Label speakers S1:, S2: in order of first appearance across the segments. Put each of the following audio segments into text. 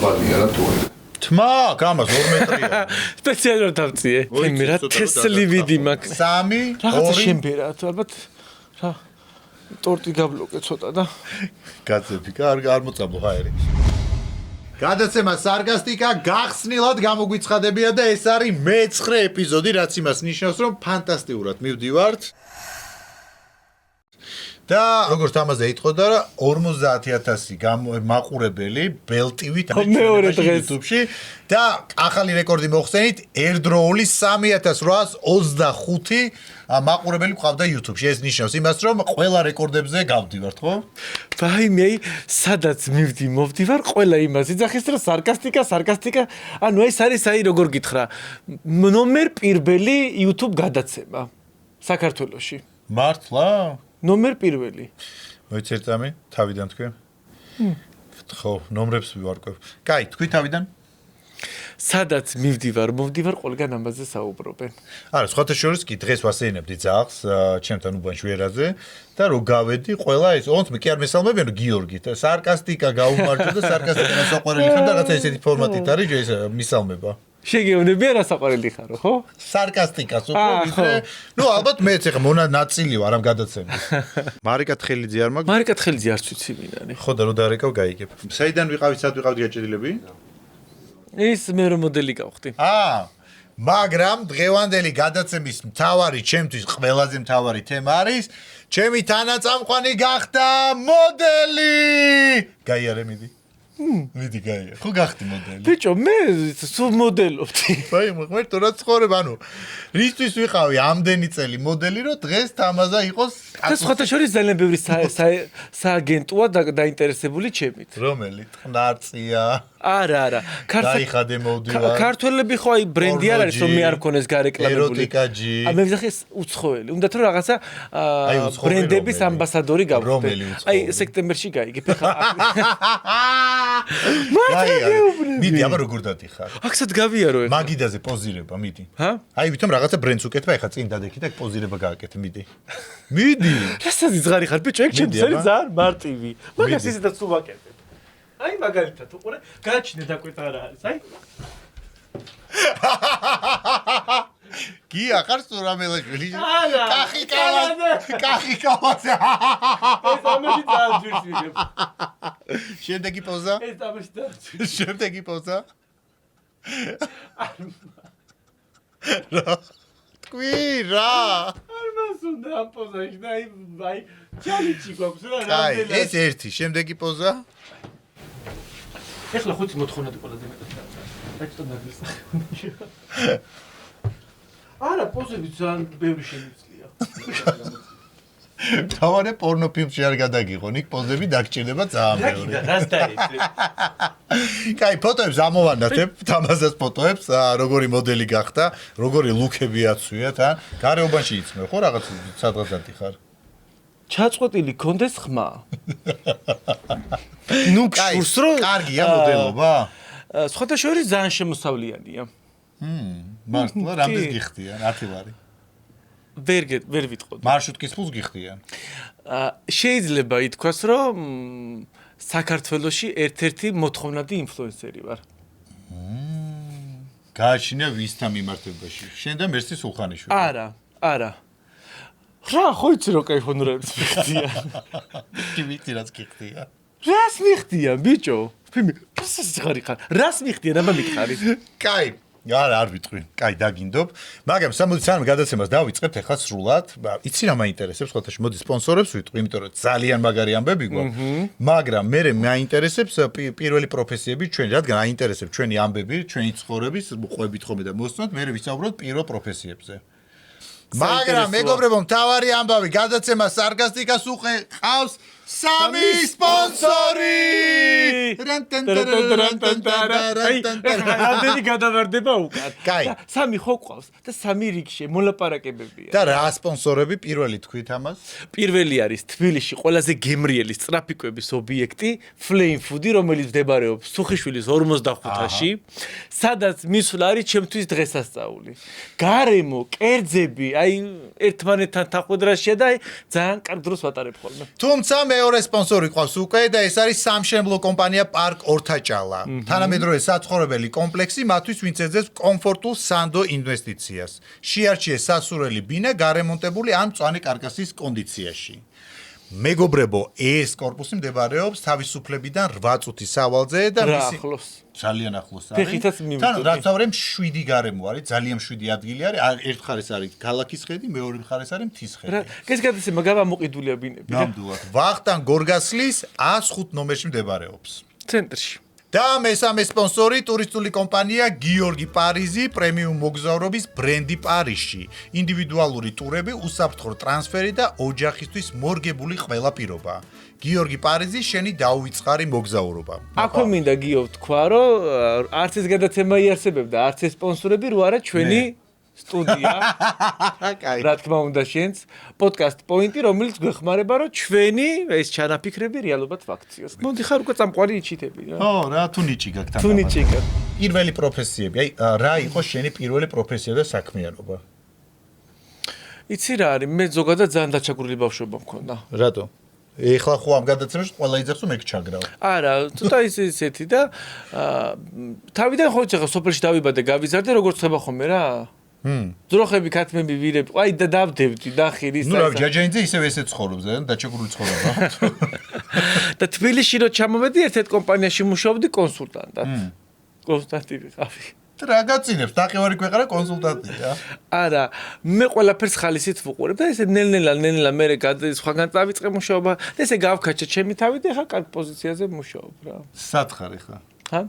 S1: დაბალია რა თუ არა.
S2: თმა, გამას 2 მეტრია.
S3: სპეციალურად ავწიე. მე რა თესლი ვიდი მაქვს.
S2: 3,
S3: რაღაცა შემბერა, ალბათ რა ტორტი გაბლოკე ცოტა და
S2: გაწევი, არ მოწამო ჰაერი. გადაცემა სარკასტიკა გახსნილად გამოგვიცხადებია და ეს არის მე-9 ეპიზოდი, რაც იმას ნიშნავს, რომ ფანტასტიკურად მივდივართ. და როგორც ამაზე იტყოდა რა 50000 მაყურებელი ბელტივით
S3: მეორე დღეს
S2: YouTube-ში და ახალი რეკორდი მოხსენით ერთდროული 3825 მაყურებელი ყავდა YouTube-ში. ეს ნიშნავს იმას, რომ ყველა რეკორდებზე გავდივართ, ხო?
S3: ვაიმე, სადაც მოვდივარ, ყველა იმას იძახის, რომ სარკასტიკა. ანუ ეს არის აი როგორ გითხრა, ნომერ პირველი YouTube გადაცემა საქართველოში.
S2: მართლა?
S3: ნომერ პირველი.
S2: მოიცერწამი, თავიდან თქვენ? ხო, ნომრებს ვივარკვევ. კაი, თქვი თავიდან?
S3: სადაც მოვდივარ, ყველგან ამაზე საუბრობენ.
S2: არა, სხვათა შორის კი დღეს ვასეინებდი ძაღლს ჩემთან უბანში ვერაზე და რო გავედი, ყველა ეს ოღონდ მე კი არ მესალმებიან გიორგი და სარკასტიკა გაუმარჯო და სარკასტიკა საყვარელი ხარ და რაღაცა ესეთი ფორმატით არის ეს მისალმება.
S3: შეგეუბნებიან რა საყვარელი ხარო, ხო?
S2: სარკასტიკას უფრო ვიდრე. ნუ ალბათ მეც ეხა მონა ნაწილი ვარ ამ გადაცემის. მარიკა თხელიძე არ მაქვს?
S3: მარიკა თხელიძე არც ვიცი მინანი.
S2: ხო და რო დარეკავ გაიგებ. საიდან ვიყავით, სად ვიყავთ გაჭედილები?
S3: ის მე რომ მოდელი გავხდი.
S2: მაგრამ დღევანდელი გადაცემის მთავარი, ჩემთვის ყველაზე მთავარი თემა არის ჩემი თანაწამყვანი გახდა მოდელი. გაიარე მიდი. მიდი გაიარე. ხო გახდი მოდელი.
S3: ბიჭო, მე სულ მოდელობდი.
S2: აი, მოგმერტო რა ცხოვრება, ანუ რისთვის ვიყავი ამდენი წელი მოდელი, რომ დღეს თამაზა იყოს.
S3: და სხვათა შორის ძალიან ბევრი სააგენტოა დაინტერესებული ჩემით.
S2: რომელი? ტყნარწია.
S3: არა.
S2: დაიხადე მოვდივარ.
S3: ქართველები ხო აი ბრენდი არ არის რომ მე არ მქონეს გარეკლამებული.
S2: ეროტიკაჯი.
S3: მე ვიზახი უცხოელი. უნდათ რომ რაღაცა ბრენდების ამბასადორი გავხდე. აი სექტემბერში გაიგებ ხა.
S2: მიდი, აბა როგორ დადიხარ?
S3: აქცად გავიარო ეხლა.
S2: მაგიდაზე პოზირება, მიდი.
S3: ჰა?
S2: აი ვითომ რაღაცა ბრენდს უკეთება, ეხლა წინ დადექი და პოზირება გააკეთე, მიდი. მიდი.
S3: რასაც იზღარი ხარ, ბიჭო, ეგ ჩემს არის ძალიან მარტივი. მაგას ისედაც თუ ვაკეთებ. აი მაგალითად უყურე, გააჩინე დაკვეთა რა არის, აი.
S2: გია ხარ სურამელაშვილი?
S3: არა.
S2: კახი კალაზე.
S3: ეს ამაში დააძვირს ვიღებ.
S2: შემდეგი პოზა?
S3: ეს ამაში დააძვირს.
S2: შემდეგი პოზა? რა? თქვი რა?
S3: არ მასუნდა ამ პოზაში და აი ჩალიჩი გვაქვს რა.
S2: აი, ეს ერთი, შემდეგი პოზა?
S3: ეხლა ხუთი მოთხოვნადი ყველაზე მეტად დავწერე. აი ცოტა ნაგლის. არა, პოზები ძალიან ბევრი შემიძლია.
S2: თავარი პორნოფილმში არ გადაგიყონ, იქ პოზები დაგჭირდება ძალიან ბევრი.
S3: რას დაიწე?
S2: კაი, ფოტოებს ამოვანათებ, თამაზას ფოტოებს, როგორი მოდელი გახდა, როგორი ლუკები აცვიათ, გარეუბანში იცმევ, ხო რაღაც სადღაც ხარ.
S3: ჩაწყვეტილი კონდეს ხმა. ნუ გშურს რომ
S2: კარგია მოდელობა?
S3: სხვათა შორის ძალიან შემოსავლიანია.
S2: მართლა რამდენს გიხდიან? 10 ლარი.
S3: ვერ ვიტყოდი.
S2: მარშრუტკის ფულს გიხდიან?
S3: შეიძლება ითქვას, რომ საქართველოში ერთ-ერთი მოთხოვნადი ინფლუენსერი ვარ.
S2: გააჩინე ვისთან მიმართებაში? შენ და მერსი სულხანიშვილი.
S3: არა. რა, ხო იცი რომ კაი ჰონორებს მიხდიან.
S2: კი ვიცი რაც გიხდიან.
S3: რას მიხდიან, ბიჭო? ფიმი, რას ზღარი ხარ? რას მიხდიან, აბა მითხარი.
S2: კაი, არ ვიტყვი. კაი, დაგინდობ. მაგრამ სანამ გადაცემას დავიწყებთ ახლა სრულად, იცი რა მაინტერესებს, ხოთაში მოდი სპონსორებს ვიტყვი, იმიტომ რომ ძალიან მაგარი ამბები გვაქვს. მაგრამ მე მაინტერესებს პირველი პროფესიები ჩვენი, რადგან აინტერესებს ჩვენი ამბები, ჩვენი ცხოვრების ყვებით ხომე და მოსწონთ, მე ვისაუბროთ პირველ პროფესიებზე. მაგრამ მეგობრებო, მთავარი ამბავი, გადაცემა სარკასტიკას უყავს 3 სპონსორი.
S3: რამდენი გადავარდება უკან.
S2: კაი.
S3: 3 ხო ყავს და 3 რიგში მოლაპარაკებებია.
S2: და რა სპონსორები პირველი თქვით ამას?
S3: პირველი არის თბილისში ყველაზე გემრიელი სტრაფიკების ობიექტი Flame Food, რომელიც მდებარეობს სუხიშვილის 45-ში, სადაც მისვლა არის ჩემთვის დღესასწაული. გარემო, კერძები, აი ერთმანეთთან თანხმდრაშია და აი ძალიან კარგ დროს ვატარებ ხოლმე.
S2: თუმცა მე მეორე სპონსორი ყავს უკვე და ეს არის სამშენებლო კომპანია პარკ ორთაჭალა. თანამედროვე საცხოვრებელი კომპლექსი მათთვის, ვინც ეძებს კომფორტულ სანდო ინვესტიციას. შეარჩიეს სასურველი ბინა გარემონტებული ან მწვანე კარკასის კონდიციაში. მეგობრებო, ეს корпуსი მდებარეობს თავისუფლებიდან 8 წუთის სავალზე და მისი ძალიან ახლოს არის.
S3: ფეხითაც მივიდოდი.
S2: თან რაც ავრემ 7 გარემო არის, ძალიან 7 ადგილი არის. ერთ მხარეს არის ქალაქის ხედი, მეორე მხარეს არის მთის ხედი.
S3: ეს გადაცემა გამომყიდულია ბინები.
S2: ნამდვილად. ვახტანგ გორგასლის 105 ნომერში მდებარეობს.
S3: ცენტრში.
S2: და მესამე სპონსორი ტურისტული კომპანია გიორგი პარიზი პრემიუმ მოგზაურობის ბრენდი პარიზში. ინდივიდუალური ტურები, უსაფრთხო ტრანსფერი და ოჯახისთვის მორგებული ყველა პირობა. გიორგი პარიზი შენი დაუვიწყარი მოგზაურობა.
S3: აქვე მინდა გიო თქვა, რომ არც ეს გადაცემა იარსებებდა, არც ეს სპონსორები რო არა ჩვენი სტუდია.
S2: კაი.
S3: რა თქმა უნდა შენც პოდკასტ პოინტი, რომელიც გვეხმარება, რომ ჩვენი ეს ჩანაფიქრები რეალობად ვაქციოს. მოდი ხარ უკვე წამყვარი იჩიტები რა.
S2: ხო, რა თუ ნიჭი გაქვს თან.
S3: თუ ნიჭი გაქვს.
S2: პირველი პროფესიები, აი რა იყო შენი პირველი პროფესია და საქმიანობა?
S3: იცი რა არის, მე ზოგადად ძალიან დაჩაგვრილი ბავშვობა მქონდა.
S2: რატო? ეხლა ხო ამ გადაცემაში ყველა იძახს რომ ეგ ჩაგრავ.
S3: არა, ცოტა ისეთი და თავიდან ხო იცი ხა სოფელში დავიბადე, გავიზარდე, როგორც ხება ხოლმე რა. ძროხები, ქათმები, ვირები, აი და დავდებდი და ხირის.
S2: ნუ რა, ჯაჯანიძე ისევ ესე ცხოვრობს, დაჩაგვრული ცხოვრება.
S3: და თბილისში რო ჩამოვედი, ერთ-ერთ კომპანიაში მუშაობდი კონსულტანტად. კონსულტანტი ვიყავი.
S2: რა გაწინებს, დაყევარი ქვეყანა კონსულტანტია.
S3: არა, მე ყველაფერს ხალისით ვუყურებ და ესე ნელ-ნელა მე სხვაგან წავიწყე მუშაობა და ესე გავქაჩა ჩემი თავი და ეხლა კარგ პოზიციაზე მუშაობ რა.
S2: სათხარ ეხლა.
S3: ჰა?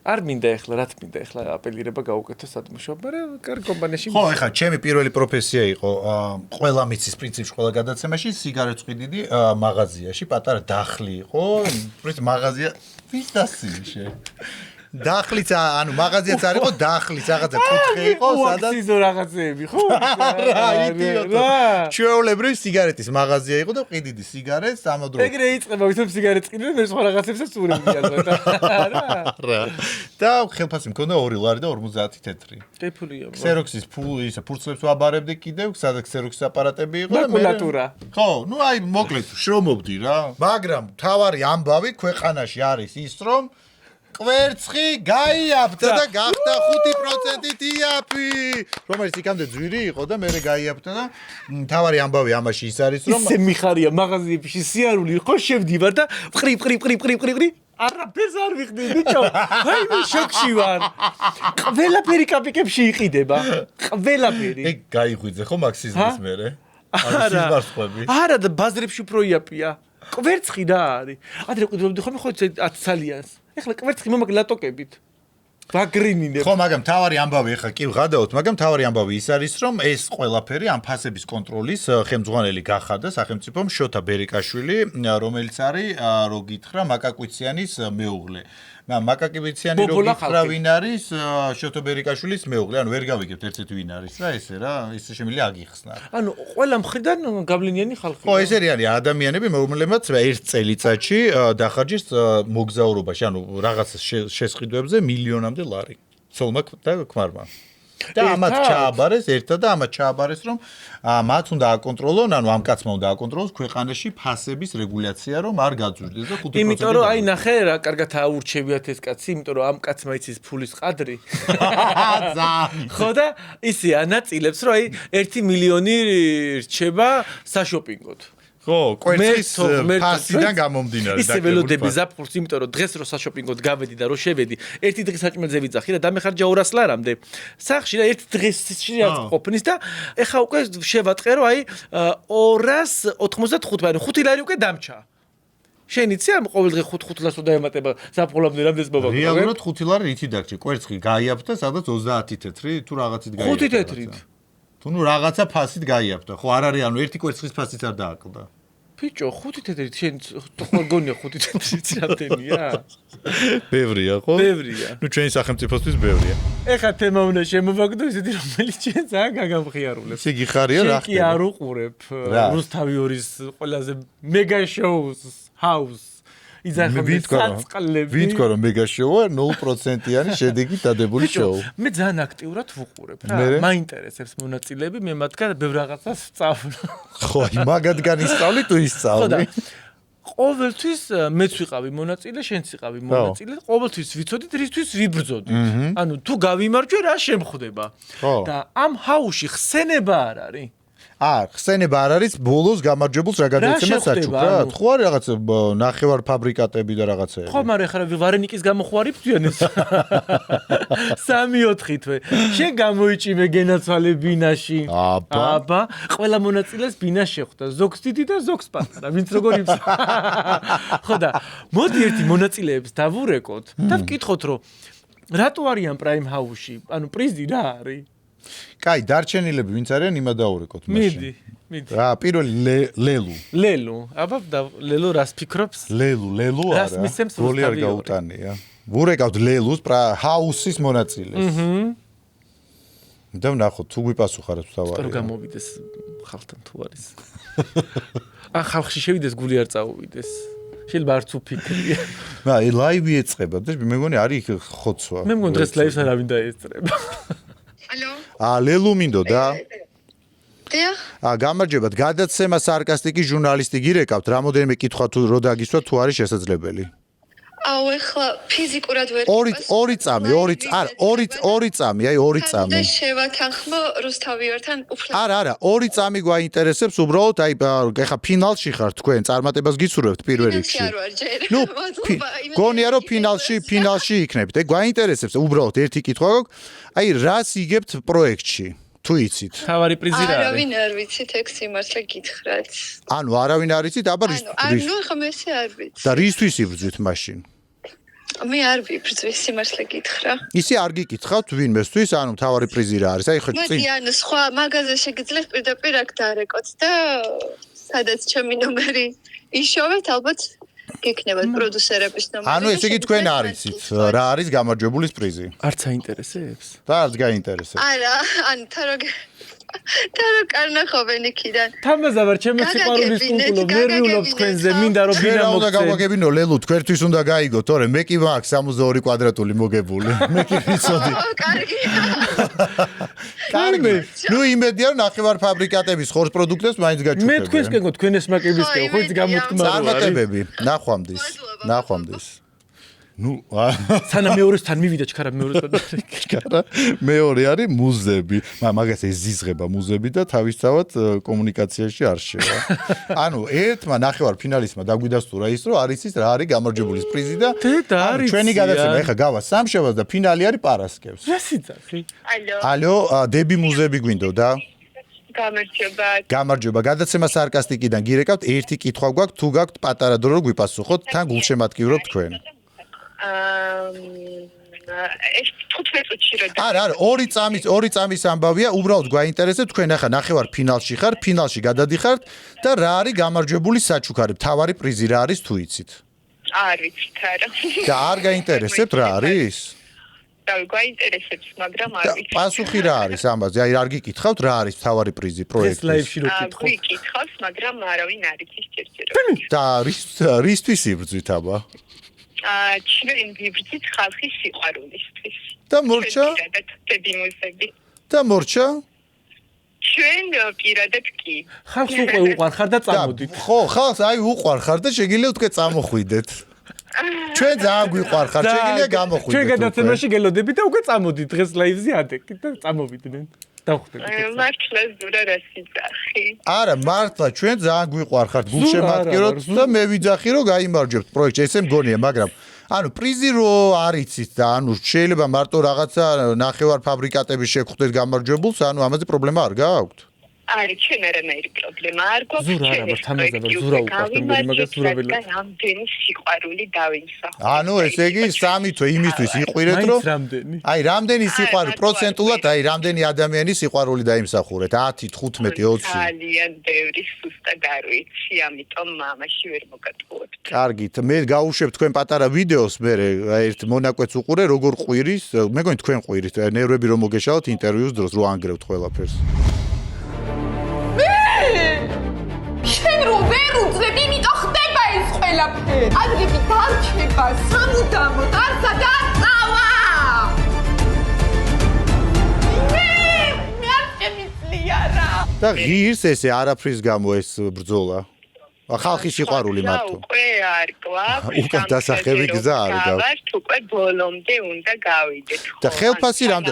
S3: არ მინდა ეხლა, რა თქმა უნდა, ეხლა აპელირება გავუკეთო სად მუშაობ, მაგრამ კარგ კომპანიაში.
S2: ხო, ეხლა ჩემი პირველი პროფესია იყო, ყველა მიცის პრინციპში, ყველა გადაცემაში სიგარეტს ყიდიდი მაღაზიაში, პატარა დახლი იყო, პრინციპ მაღაზია ვის დასიში. დახლიც, ანუ მაღაზიაც არ იყო, დახლიც რაღაცა კუთხე იყო, სადაც
S3: უაქსიზო რაღაცეები, ხო?
S2: რა, იდიოტო. ჩვეულებრივ სიგარეტის მაღაზია იყო და ყიდიდი სიგარეტს ამავდროულად.
S3: ეგრე იწყება, ვითომ სიგარეტს ყიდები, მე სხვა რაღაცებსაც ურევია ზოთა.
S2: რა. და ხელფასი მქონდა 2 ლარი და 50 თეთრი.
S3: ტეფულია.
S2: ქსეროქსის ფურცლებს ვაბარებდი კიდევ, სადაც ქსეროქსის აპარატები იყო და
S3: მაკულატურა.
S2: ხო, ნუ აი მოკლედ შრომობდი რა. მაგრამ თავარი ამბავი ქვეყანაში არის ის, რომ კვერცხი გაიაფთა და გახდა 5%-ით იაფი. რომელიც იქამდე ძვირი იყო და მერე გაიაფთა და თავარი ამბავი ამაში ის არის, რომ
S3: ისე მიხარია მაღაზიებში სიარული ხო შევდივარ და ყრი არაფერს არ ვიხდი ბიჭო. აი მე შოკში ვარ. ყველაფერი კაპიკებში იყიდება. ყველაფერი.
S2: ეგ გაიღვიძე ხო მაქსიზმის მერე? არა
S3: და ბაზრებში უფრო იაფია. კვერცხი რა არის? ადრე ყიდულობდი ხოლმე ხო 10 ცალიანს. ეხლა კვერცხი მომაგლატოკებით. ვაგრინინებ.
S2: ხო, მაგრამ თავარი ამბავი ეხლა კი ვღადაოთ, მაგრამ თავარი ამბავი ის არის, რომ ეს ყველაფერი ამ ფასების კონტროლის ხელმძღვანელი გახადა სახელმწიფომ შოთა ბერიკაშვილი, რომელიც არის რო გითხრა მაკაკვიციანის მეუღლე. მაკაკივიციანი რო გითხრა ვინ არის შოთა ბერიკაშვილის მეუღლე, ანუ ვერ გავიგებთ ერთ-ერთი ვინ არის რა ესე რა, ისე შემიძლია აგიხსნა.
S3: ანუ ყველა მხრიდან გავლენიანი ხალხი.
S2: ხო, ეს არის ადამიანები, რომელმაც ერთ წელიწადში დახარჯეს მოგზაურობაში, ანუ რაღაც შესყიდვებზე მილიონამდე ლარი. ცოლმა და ქმარმა. და ამათ ჩააბარეს ერთად და ამათ ჩააბარეს რომ მათ უნდა აკონტროლონ, ანუ ამ კაცმა უნდა აკონტროლოს ქვეყანაში ფასების რეგულაცია, რომ არ გაძვირდეს და 5%.
S3: იმიტომ რომ აი ნახე რა, კარგად აურჩევიათ ეს კაცი, იმიტომ რომ ამ კაცმა იცის ფულის ყადრი. ხო და ისე ანაწილებს რომ აი 1 მილიონი რჩება საშოპინგოდ.
S2: ხო, კვერცხის ფასიდან გამომდინარე.
S3: ისე ველოდები ზაფხულს, იმიტომ რომ დღეს რო საშოპინგოდ გავედი და რო შევედი, ერთი დღის საჭმელზე ვიძახი და დამეხარჯა 200 ლარამდე. სახში რა ერთი დღესში რაც ყოფნის და ეხა უკვე შევატყე რომ აი 295, ანუ 5 ლარი უკვე დამჩა. შენ იცი ამ ყოველდღე 5 ლარს უნდა ემატება ზაფხულამდე რამდენს მოვაგდო?
S2: რეალურად 5 ლარი რითი დაგჭი? კვერცხი გაიაფთა, სადაც 30 თეთრი თუ რაღაცით გაიაფთა.
S3: 5 თეთრით.
S2: თუ ნუ რაღაცა ფასით გაიაფთა, ხო არ არის ანუ ერთი კვერცხის ფასით არ დააკლდა.
S3: ბიჭო, 5 თეთრით შენ ხო გონია 5 თეთრით რამდენია?
S2: ბევრია, ხო?
S3: ბევრია.
S2: ნუ ჩვენი სახელმწიფოსთვის ბევრია.
S3: ეხა თემა უნდა შემოვაგდო ისეთი რომელიც ჩვენ ძალიან გაგამხიარულებს.
S2: ისე გიხარია რა ხდება?
S3: კი არ უყურებ რუსთავი 2-ის ყველაზე მეგა შოუს house.
S2: ვიტყვა რომ მეგა შოუა 0%-იანი შედეგით დადებული შოუ.
S3: მე ძალიან აქტიურად ვუყურებ რა. მაინტერესებს მონაწილეები, მე მათგან ბევრ რაღაცას ვსწავლ.
S2: ხო, აი მაგად განისწავლი თუ ისწავლი?
S3: ყოველთვის მეც ვიყავი მონაწილე, შენც იყავი მონაწილე, ყოველთვის ვიცოდით რისთვის ვიბრძოდით. ანუ თუ გავიმარჯვე, რა შემხვდება. და ამ ჰაუში ხსენება არ არის.
S2: ხსენება არ არის ბოლოს გამარჯვებულს რა გადაეცემა საჩუქრად? ხო არის რაღაც ნახევარ ფაბრიკატები და რაღაცეები.
S3: ხო, მაგრამ ეხლა ვარენიკის გამოხვარი ფთვიან ეს. 3-4 თვე. შენ გამოიჭიმე გენაცვალე ბინაში. აბა, ყველა მონაწილეს ბინა შეხვდა. ზოგს დიდი და ზოგს პატარა. ვინც როგორ იბს. ხო და მოდი ერთი მონაწილეებს დავურეკოთ და ვკითხოთ რომ რატო არიან Prime House-ში? ანუ პრიზი რა არის?
S2: კაი, დარჩენილები ვინც არიან, იმა დაურეკოთ მაშინ. მიდი. რა, პირველი ლელუ.
S3: ლელუ. აბა, ლელუ რას ფიქრობს?
S2: ლელუ არა.
S3: რას მისცემს
S2: როლი არ გაუტანია. ვურეკავთ ლელუს ჰაუსის მონაწილეს. და ვნახოთ, თუ გვიპასუხა რა თავარი.
S3: რომ გამოვიდეს ხალხთან თუ არის. ხალხში შევიდეს, გული არ წაუვიდეს. შეიძლება არც უფიქრია.
S2: ლაივი ეწება და მე მგონი არის ხოცვა.
S3: მე მგონი დღეს ლაივს არავინ დაეწრება.
S1: ალო.
S2: ლელუ მინდოდა?
S1: დიახ.
S2: გამარჯვებათ, გადაცემა სარკასტიკი ჟურნალისტი გირეკავთ, რამოდენიმე კითხვა თუ რო დაგისვა თუ არის შესაძლებელი.
S1: აუ ეხლა ფიზიკურად ვერ
S2: ორი წამი, ორი წამი, აი ორი წამი.
S1: და შევათანხმო რუსთავიორთან უფრო.
S2: არა, ორი წამი გვაინტერესებს უბრალოდ, აი ეხა ფინალში ხართ თქვენ, წარმატებას გისურვებთ პირველ რიგში. ნუ, გონია რომ ფინალში იქნებით. აი გვაინტერესებს უბრალოდ ერთი კითხვა გვაქვს, აი რას იგებთ პროექტში? თუ იცით.
S3: თავარი პრიზი რა არის?
S1: არავინ არ ვიცით, ეგ სიმართლე გითხრათ.
S2: ანუ არავინ არ იცით, აბა
S1: ანუ ეხლა მე ესე არ ვიცი.
S2: და რისთვის იბრძვით მაშინ?
S1: მე არ ვიბრძვის, სიმართლე გითხრა.
S2: ისე არ გიკითხავთ ვინმესთვის, ანუ თავარი პრიზი რა არის? აი ხო
S1: მოდი, ანუ სხვა მაღაზიაში შეგიძლიათ პირდაპირ აქ დარეკოთ და სადაც ჩემი ნომერი იშოვეთ, ალბათ გექნებათ პროდიუსერების ნომერი.
S2: ანუ ესე იგი თქვენ არ იცით რა არის გამარჯვებულის პრიზი?
S3: არც აინტერესებს?
S2: და არც გაინტერესებს.
S1: არა, ანუ თარო კარნახობენ იქიდან.
S3: თამაზა ვარ, ჩემი სიყვარულის კულტურო, ნერვიულობ თქვენზე, მინდა რომ ბინა
S2: უნდა
S3: მოგცენ.
S2: გავაგებინო ლელუ, თქვენთვის უნდა გაიგო, თორე მე კი მაქვს 62 კვადრატული მოგებული. მე კი ვიცოდი. კარგი. ნუ იმედია რომ ნახევარ ფაბრიკატების ხორცს პროდუქტებს მაინც გაჩუქებენ.
S3: მე თქვენს კენგო, თქვენ ეს მაკებისკენ, ხო იცი გამოთქმა რა არის?
S2: წარმატებები, ნახვამდის. ნუ
S3: სანამ მეორესთან მივიდა ჩქარა მეორესთან.
S2: ჩქარა მეორე არის მუზები. მაგას ეზიზღება მუზები და თავისთავად კომუნიკაციაში არ შევა. ანუ ერთმა ნახევარ ფინალისტმა დაგვიდასტურა ის რომ არის ის რა არის გამარჯვებულის პრიზი და ჩვენი გადაცემა ეხა გავა სამშაბათს და ფინალი არის პარასკევს.
S3: რა სიძახი?
S1: ალო.
S2: დები მუზები გვინდოდა?
S1: გამარჯობა.
S2: გადაცემა სარკასტიკიდან გირეკავთ, ერთი კითხვა გვაქვს, თუ გაქვთ პატარა დრო რომ გვიპასუხოთ, თან გულშემატკივრობთ თქვენ.
S1: ეს 15 წუთში რა.
S2: არა, ორი წამის ამბავია, უბრალოდ გვაინტერესებს თქვენ ახლა ნახევარ ფინალში ხარ, ფინალში გადადიხართ და რა არის გამარჯვებული საჩუქარი, თავარი პრიზი რა არის თუ იცით?
S1: არ ვიცით არა.
S2: და არ გაინტერესებთ რა არის?
S1: და გვაინტერესებს, მაგრამ არ ვიცით.
S2: პასუხი რა არის ამაზე? აი არ გიკითხავთ რა არის თავარი პრიზი
S3: ეს
S2: პროექტის?
S3: ლაივში რო კითხო.
S1: გიკითხავს, მაგრამ არავინ არ იცის ჯერჯერობით.
S2: და რისთვის იბრძვით აბა?
S1: ჩვენ ვიბრძვით ხალხის სიყვარულისთვის.
S2: და მორჩა? და მორჩა?
S1: ჩვენ პირადად კი.
S3: ხალხს უკვე უყარხარ და წამოდით.
S2: ხო, ხალხს აი უყარხარ და შეგიძლიათ უკვე წამოხვიდეთ. ჩვენ ძალიან გვიყვარხარ, შეგიძლია გამოხვიდეთ.
S3: ჩვენ გადაცემაში გელოდებით და უკვე წამოდით დღეს ლაივზე ადეკით და წამოვიდნენ. დავხვდებით.
S1: მართლა ზურა რა სიძახი.
S2: არა, მართლა ჩვენ ძალიან გვიყვარხართ, გულშემატკივროთ და მე ვიძახი რომ გაიმარჯვებთ პროექტში, ესე მგონია, მაგრამ ანუ პრიზი რო არ იცით და ანუ შეიძლება მარტო რაღაცა ნახევარ ფაბრიკატების შეგხვდეთ გამარჯვებულს, ანუ ამაზე პრობლემა არ გააქვთ?
S1: არის ჩვენ არანაირი პრობლემა არ გვაქვს.
S3: ზურა არა, მაგრამ თამაზა ზურა უყართ, მაგას ზურა ველა.
S1: რამდენი სიყვარული დავიმსახურე.
S2: ანუ ესე იგი 3 თვე იმისთვის იყwirეთ რომ აი რამდენი სიყვარული პროცენტულად აი რამდენი ადამიანის სიყვარული დაიმსახურეთ 10 15 20
S1: ძალიან ბევრი სუსტად არ ვიცი, ამიტომ მამაში ვერ მოგატყუებთ.
S2: კარგით, მე გავუშვებ თქვენ პატარა ვიდეოს მე ერთ მონაკვეთს უყურე როგორ ყვირის, მეგონი თქვენ ყვირით, ნერვები რომ მოგეშალოთ ინტერვიუს დროს რო ანგრევთ ყველაფერს.
S4: შენ რო ვერ უძლებ, იმიტომ ხდება ეს ყველაფერი. ადგილი დარჩება, სამუდამოდ არცა დაწავა. მე არ შემიძლია რა.
S2: და ღირს ესე არაფრის გამო ეს ბრძოლა. ხალხის სიყვარული მარტო.
S1: უკვე არ გვაქვს.
S2: უკან დასახები გზა არ
S1: გავართ, უკვე ბოლომდე უნდა გავიდეთ.
S2: და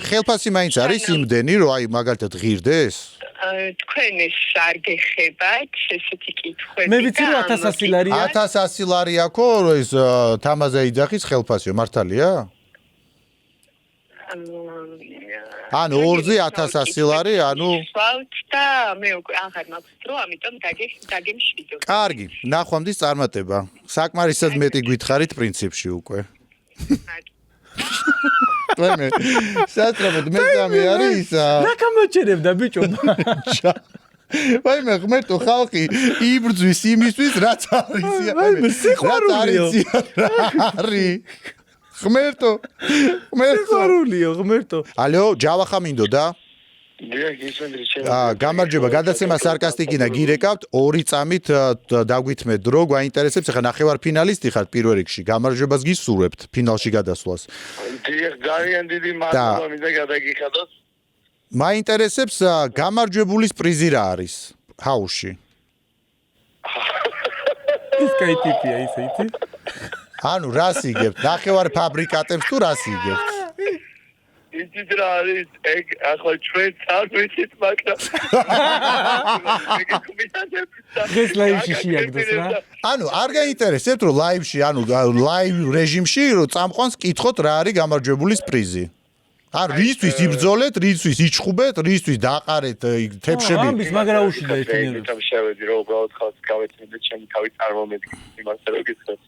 S2: ხელფასი მაინც არის იმდენი, რომ აი მაგალითად ღირდეს?
S1: თქვენ ეს არ გეხებათ, ესეთი კითხვები.
S3: მე ვიცი რომ 1100 ლარია.
S2: 1100 ლარი აქო, ეს თამაზე იძახის ხელფასიო, მართალია? ანუ ორზე 1100 ლარი, ანუ
S1: ვავთ და მე უკვე აღარ მაქვს დრო, ამიტომ დაგემშვიდო.
S2: კარგი, ნახვამდის წარმატება. საკმარისად მეტი გითხარით პრინციპში უკვე. ვაიმე, საერთოდ მეძამი არის ისა.
S3: რა გამოჩერებდა ბიჭო?
S2: ვაიმე, ღმერთო ხალხი იბრძვის იმისთვის, რაც არის.
S3: ვაიმე, სიყვარულიო.
S2: არის. ღმერთო.
S3: სიყვარულიო, ღმერთო.
S2: ალო, ჯავახა მინდოდა? გამარჯობა, გადაცემა სარკასტიკინა გირეკავთ 2 წამით დაგვითმეთ დრო, გვაინტერესებს, ახლა ნახევარფინალისტი ხართ პირველ რიგში. გამარჯვებას გისურვებთ ფინალში გადასვლას.
S5: დიახ, ძალიან დიდი მადლობა მინდა გადაგიხადოთ.
S2: მაინტერესებს გამარჯვებულის პრიზი რა არის ჰაუსში?
S3: ის კაი ტიპია ისე იცი?
S2: ანუ რას იგებთ? ნახევარ ფაბრიკატებს თუ რას იგებთ?
S5: იცით რა არის? ეგ ახლა ჩვენ არ ვიცით, მაგრამ
S3: დღეს ლაივში შეაგდოს რა.
S2: ანუ არ გაინტერესებთ რომ ლაივში, ანუ ლაივ რეჟიმში რომ წამყვანს კითხოთ რა არის გამარჯვებულის პრიზი? არ რისთვის იბრძოლეთ, რისთვის იჩხუბეთ, რისთვის დაყარეთ თეფშები?
S3: ამის მაგრა უშიდა ერთინერებს.
S5: მე შევედი რომ უბრალოდ ხალხს გავეცნი და ჩემი თავი წარმომედგინე იმას რომ გითხოთ.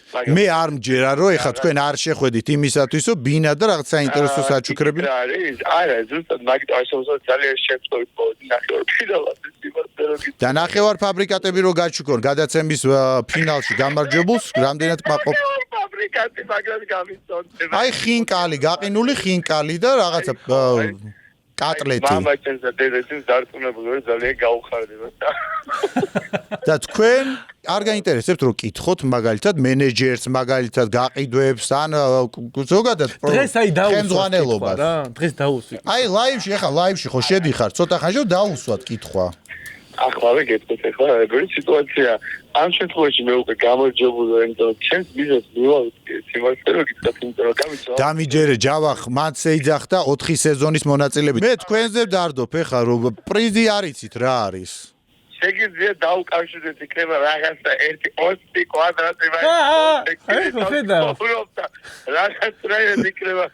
S2: მე არ მჯერა რომ ეხა თქვენ არ შეხვედით იმისათვის რომ ბინა და რაღაც საინტერესო საჩუქრები
S5: რა არის? არა, ზუსტად მაგით აისაუბროთ ძალიან შეფრთხილ პოვოდი ნახევარ ფინალად იმას რომ გითხოთ.
S2: და ნახევარ ფაბრიკატები რო გაჩუქონ გადაცემის ფინალში გამარჯვებულს რამდენად კმაყოფ
S5: ფაბრიკატი მაგრამ გამიწონდება.
S2: აი ხინკალი, გაყინული ხინკალი და რაღაცა კატლეტი.
S5: მამაჩენს და დედაჩენს დარწმუნებული ძალიან გაუხარდება.
S2: და თქვენ არ გაინტერესებთ რომ კითხოთ მაგალითად მენეჯერს, მაგალითად გაყიდვებს ან ზოგადად
S3: დღეს აი
S2: ხელმძღვანელობას
S3: რა, დღეს დაუსვი.
S2: აი ლაივში, ახლა ლაივში ხო შედიხარ, ცოტა ხანში დაუსვათ კითხვა.
S5: ახლა გეტყვით ახლა როგორი სიტუაცია. ამ შემთხვევაში მე უკვე გამარჯვებული ვარ, იმიტომ რომ ჩემს ბიზნესს მივავიწყე სიმართლე რომ გითხრათ, იმიტომ რომ გამიწვა.
S2: დამიჯერე ჯავახ, მან შეიძახდა 4 სეზონის მონაწილეებით. მე თქვენზე ვდარდობ ახლა რომ პრიზი არიცით რა არის.
S5: შეგიძლია დაუკავშირდეთ იქნება რაღაცა 1 კვადრატი ვარ. რაღაც რაიმე იქნება.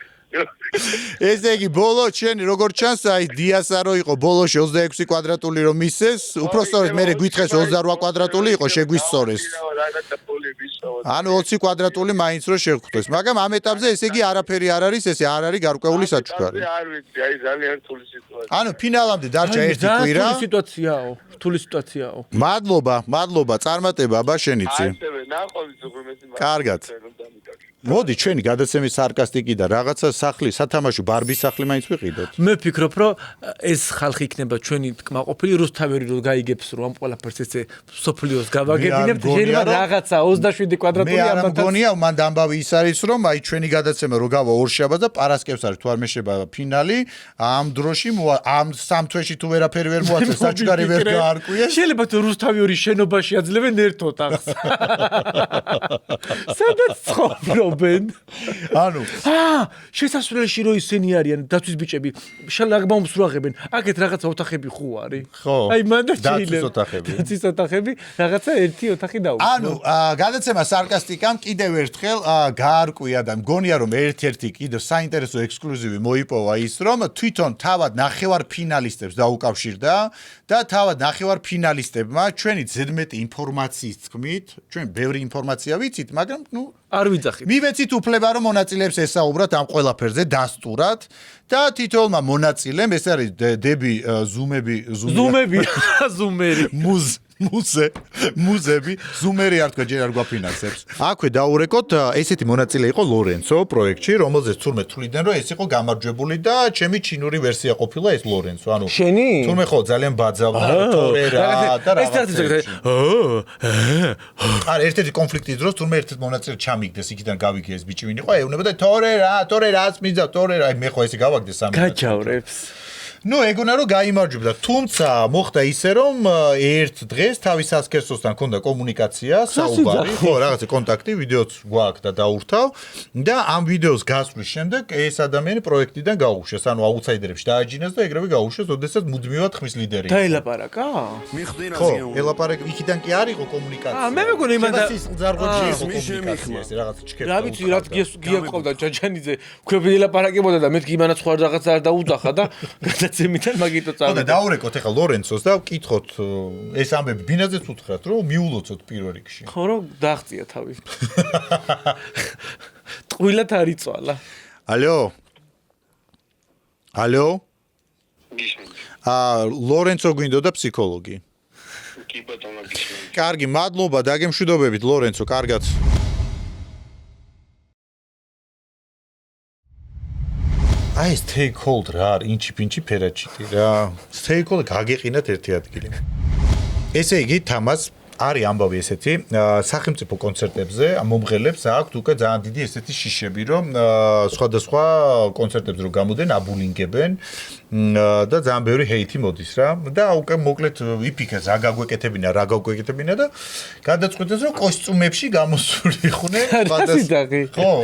S2: ესე იგი ბოლო ჩენი როგორ ჩანს აი დიასარო იყო ბოლოში 26 კვადრატული რომ მისცეს, უფრო სწორედ მე გვითხრეს 28 კვადრატული იყო შეგვისწორეს. ანუ 20 კვადრატული მაინც რო შეგხვდეს, მაგრამ ამ ეტაპზე ესე იგი არაფერი არ არის, ესე არ არის გარკვეული საჩუქარი.
S5: არ ვიცი, აი ძალიან რთული სიტუაცია.
S2: ანუ ფინალამდე დარჩა 1 კვირა.
S3: რთული სიტუაციაო.
S2: მადლობა, წარმატება აბა შენიცი.
S5: ასევე ნაყოლის უღრმესი
S2: კარგად. მოდი ჩვენი გადაცემის სარკასტიკი და რაღაცა სახლი, სათამაშო ბარბის სახლი მაინც ვიყიდოთ.
S3: მე ვფიქრობ, რომ ეს ხალხი იქნება ჩვენი კმაყოფილი რუსთაველი რო გაიგებს, რომ ამ ყველაფერს ესე სოფლიოს გავაგებინებთ, შეიძლება რაღაცა 27 კვადრატული
S2: ამათაც. მე არ
S3: ამათაც.
S2: მგონია, მანდ ამბავი ის არის, რომ აი ჩვენი გადაცემა რო გავა ორშაბათს და პარასკევს არის თუ არ მეშება ფინალი, ამ დროში ამ სამ თვეში თუ ვერაფერი ვერ მოაწეს, საჩუქარი ვერ გაარკვიეს.
S3: შეიძლება თუ რუსთავიორის შენობაში აძლევენ ერთ ოთახს. სადაც ცხოვრობენ?
S2: ანუ
S3: შესასვლელში რო ისინი არიან დაცვის ბიჭები შალაგბაუმს რაღებენ აქეთ რაღაცა ოთახები ხო არის
S2: ხო
S3: აი მანდა
S2: დაცვის ოთახები
S3: დაცვის ოთახები რაღაცა ერთი ოთახი დაუ
S2: ანუ გადაცემა სარკასტიკამ კიდევ ერთხელ გაარკვია და მგონია რომ ერთ-ერთი კიდევ საინტერესო ექსკლუზივი მოიპოვა ის რომ თვითონ თავად ნახევარ ფინალისტებს დაუკავშირდა და თავად ნახევარ ფინალისტებმა ჩვენი ზედმეტი ინფორმაციის თქმით ჩვენ ბევრი ინფორმაცია ვიცით მაგრამ ნუ
S3: არ ვიძახით.
S2: მივეცით უფლება რომ მონაწილეებს ესაუბრათ ამ ყველაფერზე დასტურად და თითოეულმა მონაწილემ ეს არის დები ზუმერი მუზები ზუმერი არ თქვა ჯერ არ გვაფინანსებს. აქვე დაურეკოთ ესეთი მონაწილე იყო ლორენცო პროექტში რომელზეც თურმე თuliდნენ რომ ეს იყო გამარჯვებული და ჩემი ჩინური ვერსია ყოფილა ეს ლორენცო ანუ
S3: შენი
S2: თურმე ხო ძალიან ბაძავდა თორერა და რაღაცა არა ერთ-ერთი კონფლიქტის დროს თურმე ერთ-ერთ მონაწილე ჩამიგდეს იქიდან გავიგე ეს ბიჭი ვინ იყო ეუბნება და თორერას მიზა თორერა მე ხო ესე გავაგდეს სამი
S3: გაჩავრებს
S2: ნუ ეგონა რომ გაიმარჯვებდა, თუმცა მოხდა ისე რომ ერთ დღეს თავის ასკერსოსთან ჰქონდა კომუნიკაცია, საუბარი, ხო, რაღაცა კონტაქტი, ვიდეოც გვაქვს და დაურთავ და ამ ვიდეოს გასვლის შემდეგ ეს ადამიანი პროექტიდან გაუშვეს, ანუ აუთსაიდერებში დააჯინეს და ეგრევე გაუშვეს, ოდესაც მუდმივად ხმის ლიდერი.
S3: დაელაპარაკა?
S2: ხო, ელაპარაკ იქიდან კი არ იყო კომუნიკაცია.
S3: მე მეგონა იმან და
S2: ზარღებში იყო კომუნიკაცია, ეს რაღაც ჩქერდა.
S3: რა ვიცი, რა გიაყავდა ჯაჯანიძე, ქვები ელაპარაკებოდა და მეთქი იმანაც სხვა რაღაცა არ დაუძახა და გადაცემიდან მაგიტო
S2: ხო და დაურეკოთ ახლა ლორენცოს და ვკითხოთ ეს ამბები ბინაზეც უთხრათ რომ მიულოცოთ პირველ რიგში.
S3: ხო რომ დააღწია თავი. ტყუილად არ იწვალა.
S2: ალო? ალო?
S5: გიშმენთ.
S2: ლორენცო გვინდოდა ფსიქოლოგი.
S5: კი ბატონო გიშმენთ.
S2: კარგი, მადლობა დაგემშვიდობებით ლორენცო, კარგად. აი ეს stakeholder რა არის ინჩი-პინჩი ფერაჩიტი რა. stakeholder გაგეყინათ ერთი ადგილი. ესე იგი თამას არის ამბავი ესეთი, სახელმწიფო კონცერტებზე მომღერლებს აქვთ უკვე ძალიან დიდი ესეთი შიშები, რომ სხვადასხვა კონცერტებზე რომ გამოდენ, აბულინგებენ და ძალიან ბევრი ჰეითი მოდის რა. და უკვე მოკლედ იფიქეს რა გაგვეკეთებინა და გადაწყვეტეს რომ კოსტიუმებში გამოსული იყვნენ ხო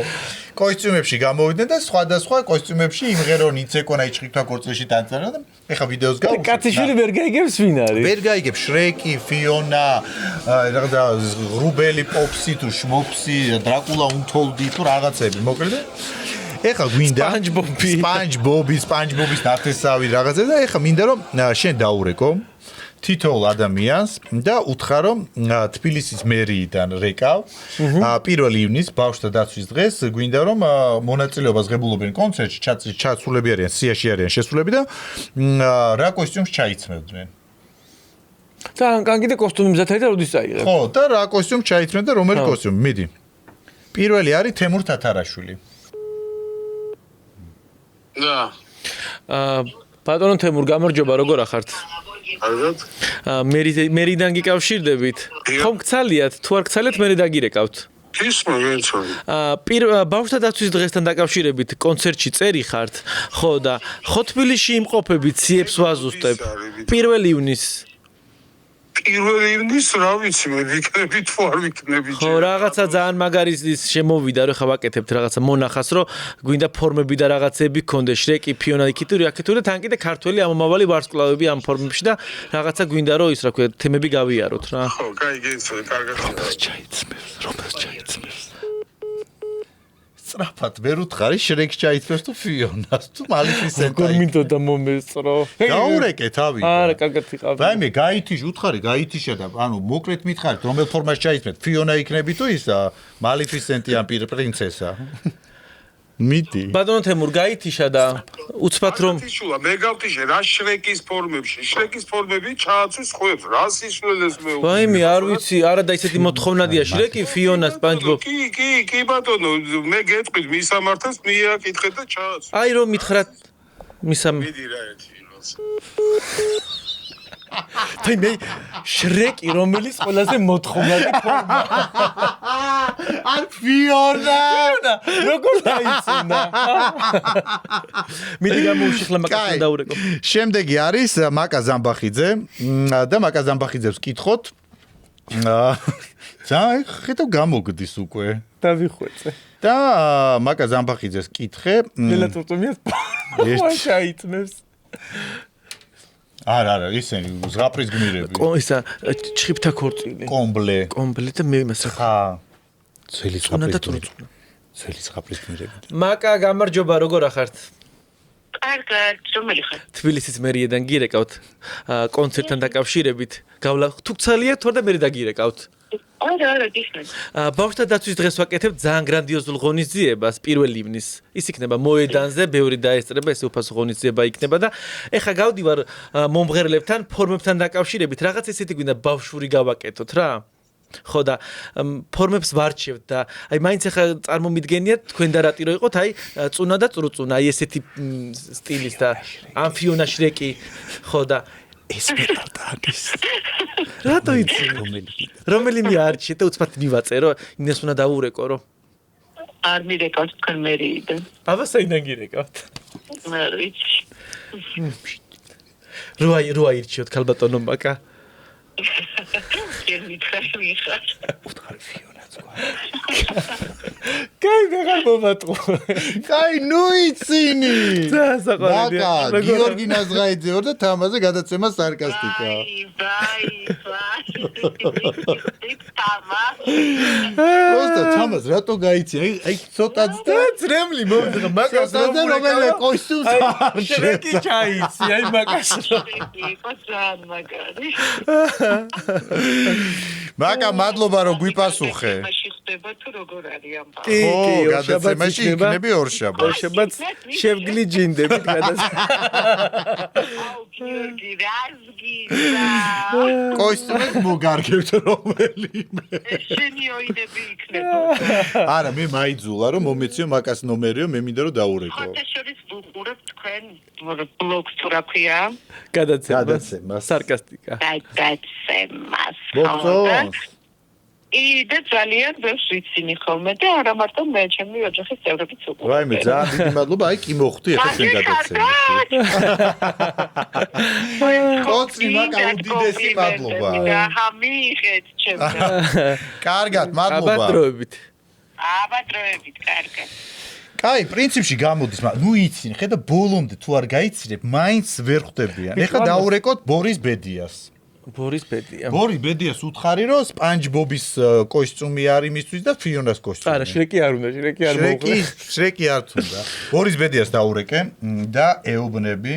S2: კოსტიუმებში გამოვიდნენ და სხვადასხვა კოსტიუმებში იმღერონ იცეკონა იჭრიქთა კორწილში დანწარა და ეხა ვიდეოს გავუშვით.
S3: კაციშვილი ვერ გაიგებს ვინ არის?
S2: ვერ გაიგებს შრეკი, ფიონა, რაღაცა რუბელი პოპსი თუ შმოპსი, დრაკულა უნთოლდი თუ რაღაცები, მოკლედ. ეხა გვინდა სპანჯბობის ნათესავი რაღაცა და ეხა მინდა რომ შენ დაურეკო თითოეულ ადამიანს და უთხრა რომ თბილისის მერიიდან რეკავ 1 ივნისს ბავშვთა დაცვის დღეს გვინდა რომ მონაწილეობას ღებულობენ კონცერტში ჩასულები არიან სიაში არიან შესულები და რა კოსტიუმს ჩაიცმევდნენ
S3: თან კანკიდე კოსტუმი მზად არის და როდის აიღებ
S2: ხო და რა კოსტიუმს ჩაიცმევდნენ და რომელი კოსტიუმი მიდი პირველი არის თემურ თათარაშვილი
S5: და
S3: ბატონო თემურ გამარჯობა როგორ ახართ
S5: კარგად
S3: მერიდან გიკავშირდებით ხომ გცალიათ თუ არ გცალიათ მე დაგირეკავთ
S5: ისმო ვენცო
S3: ბავშვთა დაცვის დღესთან დაკავშირებით კონცერტში წერი ხართ ხო და ხო თბილისში იმყოფებით სიებს ვაზუსტებ 1 ივნისს
S5: 1 ივნისს რა ვიცი მე ვიქნები თუ არ ვიქნები
S3: ხო რაღაცა ძალიან მაგარი შემოვიდა რომ ხა ვაკეთებთ რაღაცა მონახას რომ გვინდა ფორმები და რაღაცები გქონდეს შრეკი ფიონა იქითური აქეთური და თან კიდე ქართველი ამომავალი ვარსკვლავები ამ ფორმებში და რაღაცა გვინდა რომ ის რა ქვია თემები გავიაროთ რა
S5: ხო კაი გეცოდე კარგად
S2: რომელს ჩაიცმევს სწრაფად ვერ უთხარი შრეკს ჩაიცმევს თუ ფიონას თუ მალიფისენტა
S3: როგორ მინდოდა მომესწრო
S2: გაურეკე თავი
S3: არა კარგად იყავ
S2: ვაიმე გაითიშ უთხარი გაითიშა და ანუ მოკლედ მითხარით რომელ ფორმაში ჩაიცმეთ ფიონა იქნები თუ ისა მალიფისენტი ან პრინცესა მიდი
S3: ბატონო თემურ გაითიშა და უცბად რომ
S5: ისულა მე გავტიშე რა შრეკის ფორმებში შრეკის ფორმები ჩააცვის ხუებს რა სისულელეს მე
S3: ვაიმე არ ვიცი არა და ისეთი მოთხოვნადია შრეკი ფიონა სპანჯბობ
S5: კი ბატონო მე გეტყვით მისამართებს მიაკითხეთ და ჩააცვი
S3: აი რომ მითხრათ
S5: მიდი რა ერთი
S3: თაი მე შრეკი რომელიც ყველაზე მოთხოვნადი ფორმა
S2: არ ფიონა
S3: როგორ დაიცუნა მიდი გამოუშიხლა მაკასთან დაურეკო
S2: შემდეგი არის მაკა ზამბახიძე და მაკა ზამბახიძეს ვკითხოთ ხედავ გამოგდის უკვე
S3: დავიხვეწე
S2: და მაკა ზამბახიძეს კითხე
S3: ლელატურტომიას შეიცმევს
S2: არა ისენი ზღაპრის გმირები
S3: ისა ჩხიფთა ქორწილი
S2: კომბლე
S3: და მე იმას
S2: ხა ძველი ზღაპრის გმირები
S3: მაკა გამარჯობა როგორ ახართ
S1: კარგად რომელი ხარ
S3: თბილისის მერიიდან გირეკავთ კონცერტთან დაკავშირებით გავლა თუ გცალია თორე მე დაგირეკავთ
S1: არა გიხსნა
S3: ბავშვთა დაცვის დღეს ვაკეთებ ძალიან გრანდიოზულ ღონისძიებას 1 ივნისს ის იქნება მოედანზე ბევრი დაესწრება ეს უფასო ღონისძიება იქნება და ეხა გავდივარ მომღერლებთან ფორმებთან დაკავშირებით რაღაც ესეთი გვინდა ბავშვური გავაკეთოთ რა ხო და ფორმებს ვარჩევთ და აი მაინც ახლა წარმომიდგენიათ თქვენ და რატი რო იყოთ აი წუნა და წრუწუნა აი ესეთი სტილის და ამფიონა შრეკი ხო და ესპერტადის რატო იცი რომელი მიარჩიეთ და უცბად მივაწერო იმას უნდა დაურეკო რომ
S1: არ მირეკავთ თქვენ მერიიდან
S3: აბა საიდან გირეკავთ
S1: არ ვიცი
S3: რო აირჩიოთ ქალბატონო მაკა.
S2: უთხარი ფიონაც გვა.
S3: კაი ვეღარ მომატყო.
S2: კაი ნუ იცინი.
S3: საყვარელია.
S2: მაკა გიორგი ნაზღაიძე ვარ და თამაზე გადაცემა სარკასტიკა. просто თამაზ რატო გაიცი? აი ცოტაც და
S3: ძრემლი მომდღა მაკას
S2: ცოტა რომელი კოსტუმს არ
S3: შეკი ჩაიცი აი მაკას.
S2: მაკა მადლობა რომ გვიპასუხე.
S3: კი,
S2: გადაცემაში იქნები ორშაბათს.
S3: ორშაბათს შევგლიჯინდებით
S2: კოსტუმს მოგარგებთ რომელიმე.
S5: შენიოიდები იქნებოდა.
S2: არა, მე მაიძულა რომ მომეციო მაკას ნომერიო, მე მინდა რომ დაურეკო.
S5: ხოთაშორის ვუყურებ თქვენ ბლოგს თუ რა ქვია?
S2: გადაცემას.
S3: სარკასტიკა.
S5: გადაცემას.
S2: მოგწონს?
S5: და ძალიან ბევრს ვიცინი ხოლმე და არა მარტო მე ჩემი ოჯახის წევრებიც უყურებენ.
S2: ვაიმე, ძალიან დიდი მადლობა, აი კი მოხვდი ახლა შენ გადაცემაში. კოცი მაკა უდიდესი მადლობა.
S5: ამიღეთ ჩემს.
S2: კარგად, მადლობა.
S5: აბადროებით, კარგად.
S2: კაი, პრინციპში გამოდის, მაგრამ ნუ იცინი, ხედა ბოლომდე თუ არ გაიცინებ, მაინც ვერ ხვდებიან. ეხლა დაურეკოთ ბორის ბედიას.
S3: ბორის ბედია.
S2: ბორის ბედიას უთხარი რომ სპანჯბობის კოსტუმი არის მისთვის და ფიონას კოსტუმი.
S3: არა, შრეკი არ უნდა, შრეკი არ მოუღრა.
S2: შრეკი არ თუნდა. ბორის ბედიას დაურეკე და ეუბნები.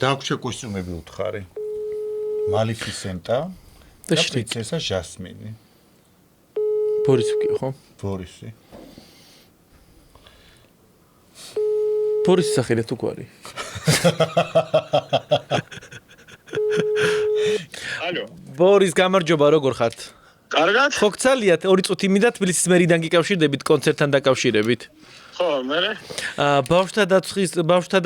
S2: დაგვრჩა კოსტუმები უთხარი. მალიფისენტა და პრინცესა ჟასმინი.
S3: ბორის ვკი ხო?
S2: ბორისი.
S3: ბორის სახელი თუ გვარი.
S5: ალო.
S3: ბორის გამარჯობა, როგორ ხართ?
S5: კარგად?
S3: ხო გცალიათ 2 წუთი მინდა თბილისის მერიდან გიკავშირდებით კონცერტთან დაკავშირებით.
S5: ხო, მე.
S3: ბავშვთა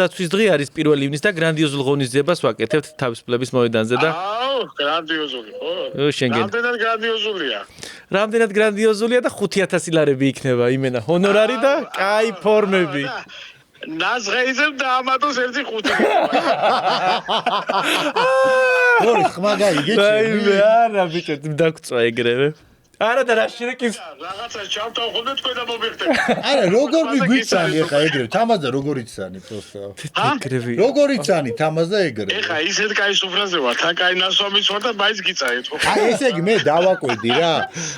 S3: დაცვის დღე არის 1 ივნის და გრანდიოზულ ღონისძიებას ვაკეთებთ თავისუფლების მოედანზე და
S5: აუ, გრანდიოზული, ხო?
S3: შენგენ.
S5: რამდენად გრანდიოზულია?
S3: რამდენად გრანდიოზულია და 5000 ლარები იქნება იმენა ჰონორარი და კაი ფორმები.
S5: ნაზღაიზებ და ამატოს 1.5.
S2: ბორის ხმა გაიგეჩი.
S3: მე არა ბიჭო დაგწვა ეგრევე. არა და რა შრეკის
S5: რაღაცა ჩავტავხობდე თქვენ და მომიხდები.
S2: არა, როგორ მიგვიცანი ახლა ეგრევე? თამაზა როგორ იცანი პროსტა?
S3: ეგრევე.
S2: როგორ იცანი თამაზა ეგრევე?
S5: ეხა ისეთ კაი სუფრაზე ვარ, თან კაი ნასვამიც ვარ და მაინც გიწაით ხო?
S2: აი ესე იგი მე დავაკვირდი რა.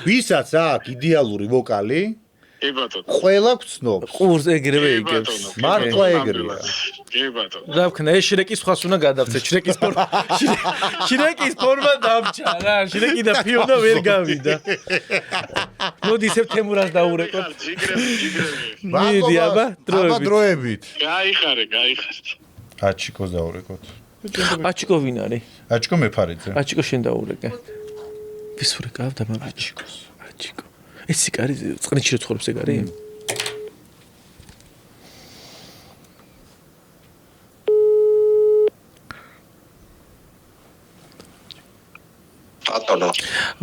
S2: ვისაც აქვს იდეალური ვოკალი,
S5: კი ბატონო.
S2: ყველა გწნობს.
S3: ყურს ეგრევე იგებს.
S2: მართლა ეგრეა.
S5: კი ბატონო.
S3: რა ვქნა ეს შრეკის ხას უნდა გადავწე შრეკის ფორმა. შრეკის ფორმა დამჭა რა. შრეკი და ფიონა ვერ გავიდა. მოდი სექტემბრას დაურეკოთ.
S5: ჯიგრები.
S3: მიდი აბა დროებით.
S2: დროებით.
S5: გაიხარე.
S2: აჩიკოს დაურეკოთ.
S3: აჩიკო ვინ არის?
S2: აჩიკო მეფარიძე.
S3: აჩიკო შენ დაურეკე. ვის ურეკავ და მაგ აჩიკოს. აჩიკო. ეს სიკარი წყნეთში ცხოვრობს ეგ არის?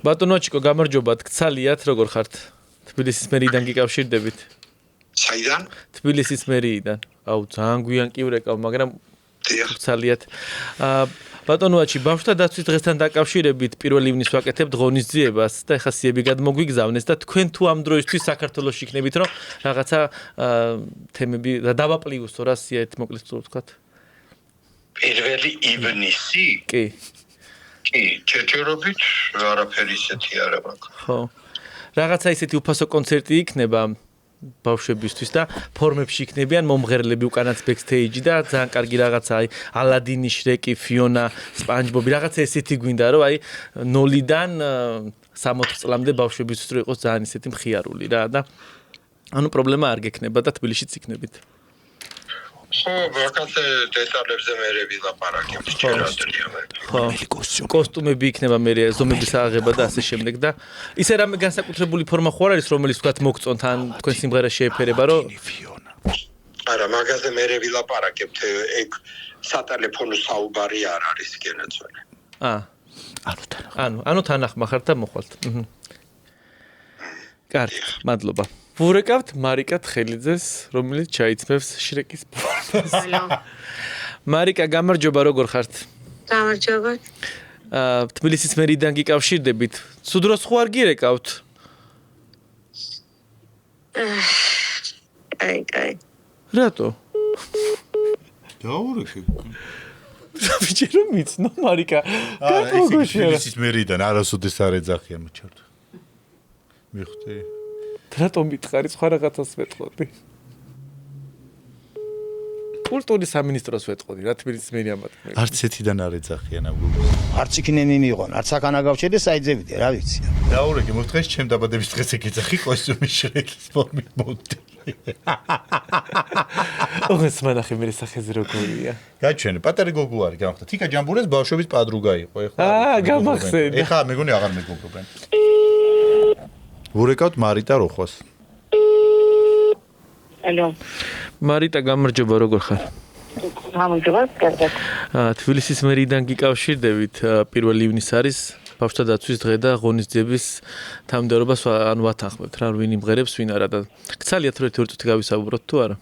S3: ბატონო აჩიკო გამარჯობათ, გცალიათ, როგორ ხართ? თბილისის მერიდან გიკავშირდებით.
S6: საიდან?
S3: თბილისის მერიიდან. აუ ძალიან გვიან კი ვრეკავ, მაგრამ გცალიათ. ბატონო აჩი, ბავშვთა დაცვის დღესთან დაკავშირებით 1 ივნის ვაკეთებთ ღონისძიებას და ეხა სიები გადმოგვიგზავნეს და თქვენ თუ ამ დროისთვის საქართველოში იქნებით, რომ რაღაცა თემები დავაპლიუსო რა სია ერთ მოკლედ ვთქვათ.
S6: 1 ივნისი?
S3: კი.
S6: კი, ჩერჩერობით არაფერი ისეთი არა მაქვს.
S3: ხო. რაღაცა ისეთი უფასო კონცერტი იქნება ბავშვებისთვის და ფორმებში იქნებიან მომღერლები უკანაც ბექსტეიჯი და ძალიან კარგი რაღაცა აი ალადინი, შრეკი, ფიონა, სპანჯბობი რაღაცა ესეთი გვინდა რომ აი 0-დან 60 წლამდე ბავშვებისთვის რომ იყოს ძალიან ისეთი მხიარული რა და ანუ პრობლემა არ გექნება და თბილისშიც იქნებით.
S6: ხო, ვაკაცე დეტალებზე მე ვილაპარაკებ შეიძლება.
S3: ხო. კოსტუმები იქნება მე ზომების აღება და ასე შემდეგ და ისე რამე განსაკუთრებული ფორმა ხო არის რომელიც თქვათ მოგწონთ ან თქვენ სიმღერას შეეფერება რომ
S6: არა, მაგაზე მე ვილაპარაკებ ეგ სატელეფონო საუბარი არ არის გენაცვალე.
S3: ანუ თანახმა ხართ და მოხვალთ. კარგი, მადლობა. ვურეკავთ მარიკა თხელიძეს, რომელიც ჩაიცმევს შრეკის ფორმას. მარიკა, გამარჯობა, როგორ ხართ?
S7: გამარჯობა.
S3: თბილისის მერიდან გიკავშირდებით. სუდროს ხო არ გირეკავთ?
S7: კაი.
S3: რატო?
S2: დაურეკე.
S3: ვიჭერო მიცნო მარიკა. გაგოგოშია.
S2: თბილისის მერიდან არასოდეს არ ეძახია მოჩართო. მიხვდი?
S3: რატომ მითხარი სხვა რაღაცას ვეთყოდი? კულტურის სამინისტროს ვეთყოდი, რა თბილისის მერი ამათქმელი.
S2: არც ეთიდან არ ეძახიან ამგულს.
S8: არც იქნენი მიიღონ, არც აქანა გავჩერდი საიძებდი, რა ვიცი.
S2: დაურეკე, მოხდეს ჩემ დაბადების დღეს ეგეძახი კოსტიუმის შრეკის ფორმით მოდი.
S3: ოღონდ მანახე მე სახეზე როგორია.
S2: გაჩვენე, პატარი გოგო არის, გამახდა. თიკა ჯამბურეს ბავშვების პადრუგა იყო, ეხლა.
S3: გამახსენდა.
S2: ეხლა მეგონი აღარ მეგობრობენ. ვურეკავთ მარიტა როხვას.
S7: ალო.
S3: მარიტა, გამარჯობა, როგორ ხარ?
S7: გამარჯობა, კარგად.
S3: თბილისის მერიდან გიკავშირდებით, 1 ივნისს არის ბავშვთა დაცვის დღე და ღონისძიების თანამდებობას ანუ ვათანხმებთ რა, ვინ იმღერებს, ვინ არა და გცალიათ რომ ერთი წუთი გავისაუბროთ თუ არა?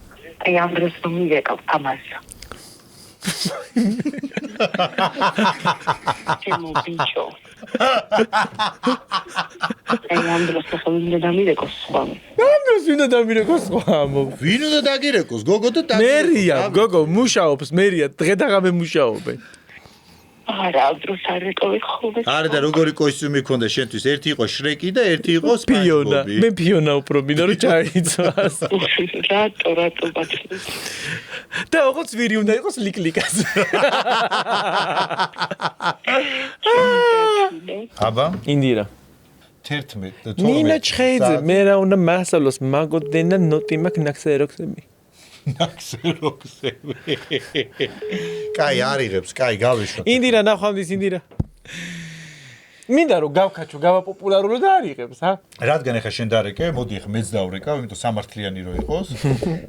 S7: აი ამ დროს მომიგეკავ ამას. ჩემო ბიჭო. აი ამ დროს ხო ვინდა დამირეკოს სხვა.
S3: ვინ უნდა დამირეკოს სხვა?
S2: ვინ უნდა დაგირეკოს? გოგო და დაგირეკოს.
S3: მერია, გოგო, მუშაობს, მერია, დღე და ღამე მუშაობენ.
S7: არა, დროს არ ეკავი ხოლმე.
S2: არა და როგორი კოსტიუმი ქონდა შენთვის? ერთი იყო შრეკი და ერთი იყო
S3: ფიონა.
S2: სპანჯბობი.
S3: მე ფიონა უფრო მინდა რომ ჩაიცვას.
S7: რატო ბაჭი.
S3: და ოღონდ ვირი უნდა იყოს ლიკლიკას.
S2: აბა,
S3: ინდირა.
S2: 11 და 12.
S3: ნინა ჩხეიძე, მე რა უნდა მასალოს მაგოდენა ნოტი მაქ ნაქსეროქსები.
S2: ნაქსეროქსები. კაი, არიღებს, კაი, გავიშვათ.
S3: ინდირა, ნახვამდის ინდირა. მინდა რომ გავქაჩო, გავაპოპულარულო და არიღებს, ჰა?
S2: რადგან ეხა შენ დარეკე, მოდი ეხა მეც დავრეკავ, იმიტომ სამართლიანი რო იყოს.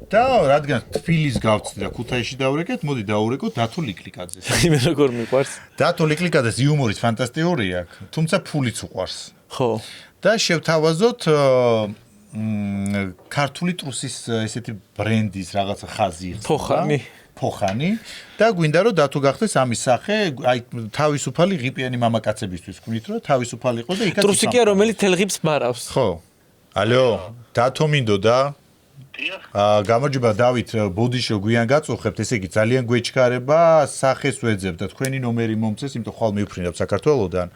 S2: და რადგან თბილის გავწდი და ქუთაისში დავრეკეთ, მოდი დაურეკოთ დათო ლიკლიკაძეს.
S3: მე როგორ მიყვარს?
S2: დათო ლიკლიკაძეს იუმორის ფანტასტიკური აქვს, თუმცა ფულიც უყვარს.
S3: ხო.
S2: და შევთავაზოთ ქართული ტრუსის ესეთი ბრენდის რაღაცა ხაზი იხსნა. ფოხანი და გვინდა რომ დათო გახდეს ამის სახე, აი თავისუფალი ღიპიანი მამაკაცებისთვის ვქნით რომ თავისუფალი იყო და იქაც
S3: ტრუსიკია რომელიც თელღიბს მარავს.
S2: ხო. ალო, დათო მინდოდა? გამარჯობა დავით, ბოდიშო გვიან გაწუხებთ, ესე იგი ძალიან გვეჩქარება, სახეს ვეძებ და თქვენი ნომერი მომწეს, იმიტომ ხვალ მივფრინავ საქართველოსდან.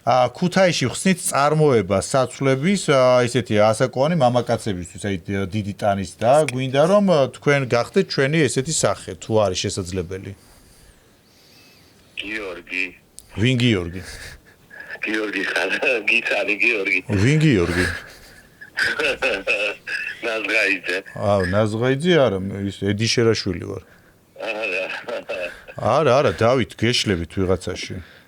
S2: ქუთაისში ხსნით წარმოება საცვლების ესეთი ასაკოვანი მამაკაცებისთვის, აი დიდი ტანის და გვინდა რომ თქვენ გახდეთ ჩვენი ესეთი სახე, თუ არის შესაძლებელი.
S5: გიორგი.
S2: ვინ გიორგი?
S5: გიორგი ხარ, გიცარი გიორგი.
S2: ვინ გიორგი?
S5: ნაზღაიძე.
S2: ნაზღაიძე არა, ის ედიშერაშვილი ვარ. არა, დავით, გეშლებით ვიღაცაში.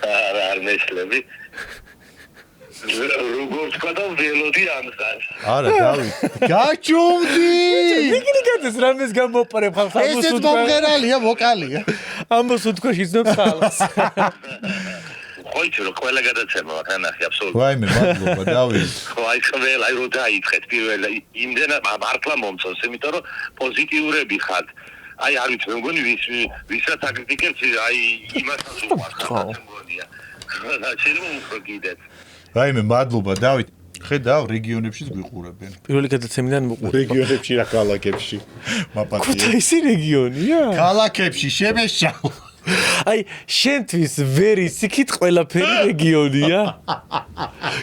S5: არ მეშლები. როგორ თქვა და ველოდი ამხარ.
S2: არა, დავით. გაჩუმდი!
S3: ლიკლიკაძეს რამეს გამოპარებ ხალხს ამოს
S2: ესეც მომღერალია, ვოკალია.
S3: ამოს უთქვაში ძნობს ხალხს.
S5: ხოიჩი რომ ყველა გადაცემა ვახანახი აბსოლუტურად.
S2: ვაიმე, მადლობა, დავით.
S5: ხო, აი ყველა, აი რო დაიწყეთ პირველი, იმდენად მართლა მომწონს, იმიტომ რომ პოზიტიურები ხართ. აი არ ვიცი, მე მგონი ვისაც აკრიტიკებს, აი იმასაც უყვარს, ხალხს მგონია. შეიძლება უფრო კიდეც.
S2: ვაიმე, მადლობა, დავით. ხედავ, რეგიონებშიც გვიყურებენ.
S3: პირველი გადაცემიდან მოყვება.
S2: რეგიონებში რა ქალაქებში? მაპატია.
S3: ქუთაისი რეგიონია?
S2: ქალაქებში შემეშალ.
S3: აი, შენთვის ვერი სიქით ყველაფერი რეგიონია.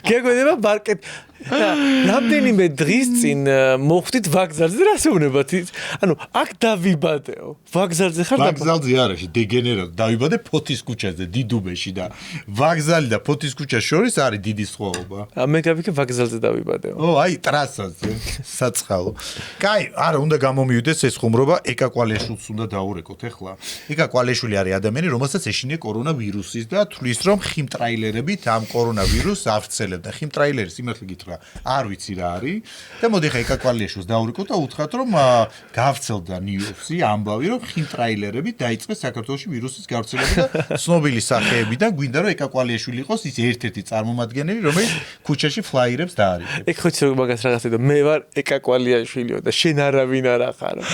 S3: გეგვენება მარკეტ რამდენიმე დღის წინ მოხვდით ვაგზალზე, რას ეუბნებათ? ანუ აქ დავიბადეო. ვაგზალზე ხარ?
S2: ვაგზალზე არა, დეგენერალ დავიბადე ფოთის ქუჩაზე, დიდუბეში და ვაგზალი და ფოთის ქუჩა შორის არის დიდი სხვაობა.
S3: მე გავიქე ვაგზალზე დავიბადეო.
S2: აი ტრასაზე, საწყალო. კაი, არა, უნდა გამომივიდეს ეს ხუმრობა, ეკა კვალიაშვილს უნდა დაურეკოთ ახლა. ეკა კვალიაშვილი არის ადამიანი, რომელსაც ეშინია კორონავირუსის და თვლის რომ ხიმტრაილერებით ამ კორონავირუსს ავრცელებდა. ხიმტრაილერი სიმართლე გითხრა არ ვიცი რა არის და მოდი ხა ეკა კვალიაშვილს დაურეკოთ და უთხრათ რომ გავრცელდა ნიუსი ამბავი რომ ხიმტრაილერებით დაიწყეს საქართველოში ვირუსის გავრცელება და ცნობილი სახეები და გვინდა რომ ეკა კვალიაშვილი იყოს ის ერთ-ერთი წარმომადგენელი რომელიც ქუჩაში ფლაიერებს დაარიგებს.
S3: ეგ ხო იცი მაგას რაღაცა და მე ვარ ეკა კვალიაშვილიო და შენ არავინ არ ახარო.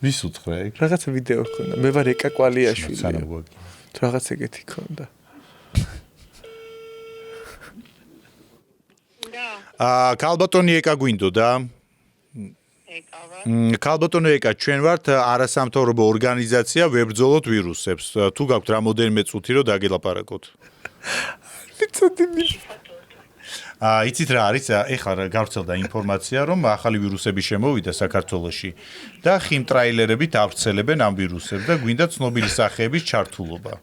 S2: ვის უთხრა ეგ?
S3: რაღაცა ვიდეო ჰქონდა. მე ვარ ეკა კვალიაშვილი.
S2: სანამ გვაგი.
S3: რაღაც ეგეთი ჰქონდა.
S2: ქალბატონი ეკა გვინდოდა? ქალბატონი ეკა, ჩვენ ვართ არასამთავრობო ორგანიზაცია ვებრძოლოთ ვირუსებს. თუ გაქვთ რამოდენიმე წუთი რომ დაგელაპარაკოთ. იცით რა არის? ეხლა გავრცელდა ინფორმაცია, რომ ახალი ვირუსები შემოვიდა საქართველოში და ხიმტრაილერებით ავრცელებენ ამ ვირუსებს და გვინდა ცნობილი სახეების ჩართულობა.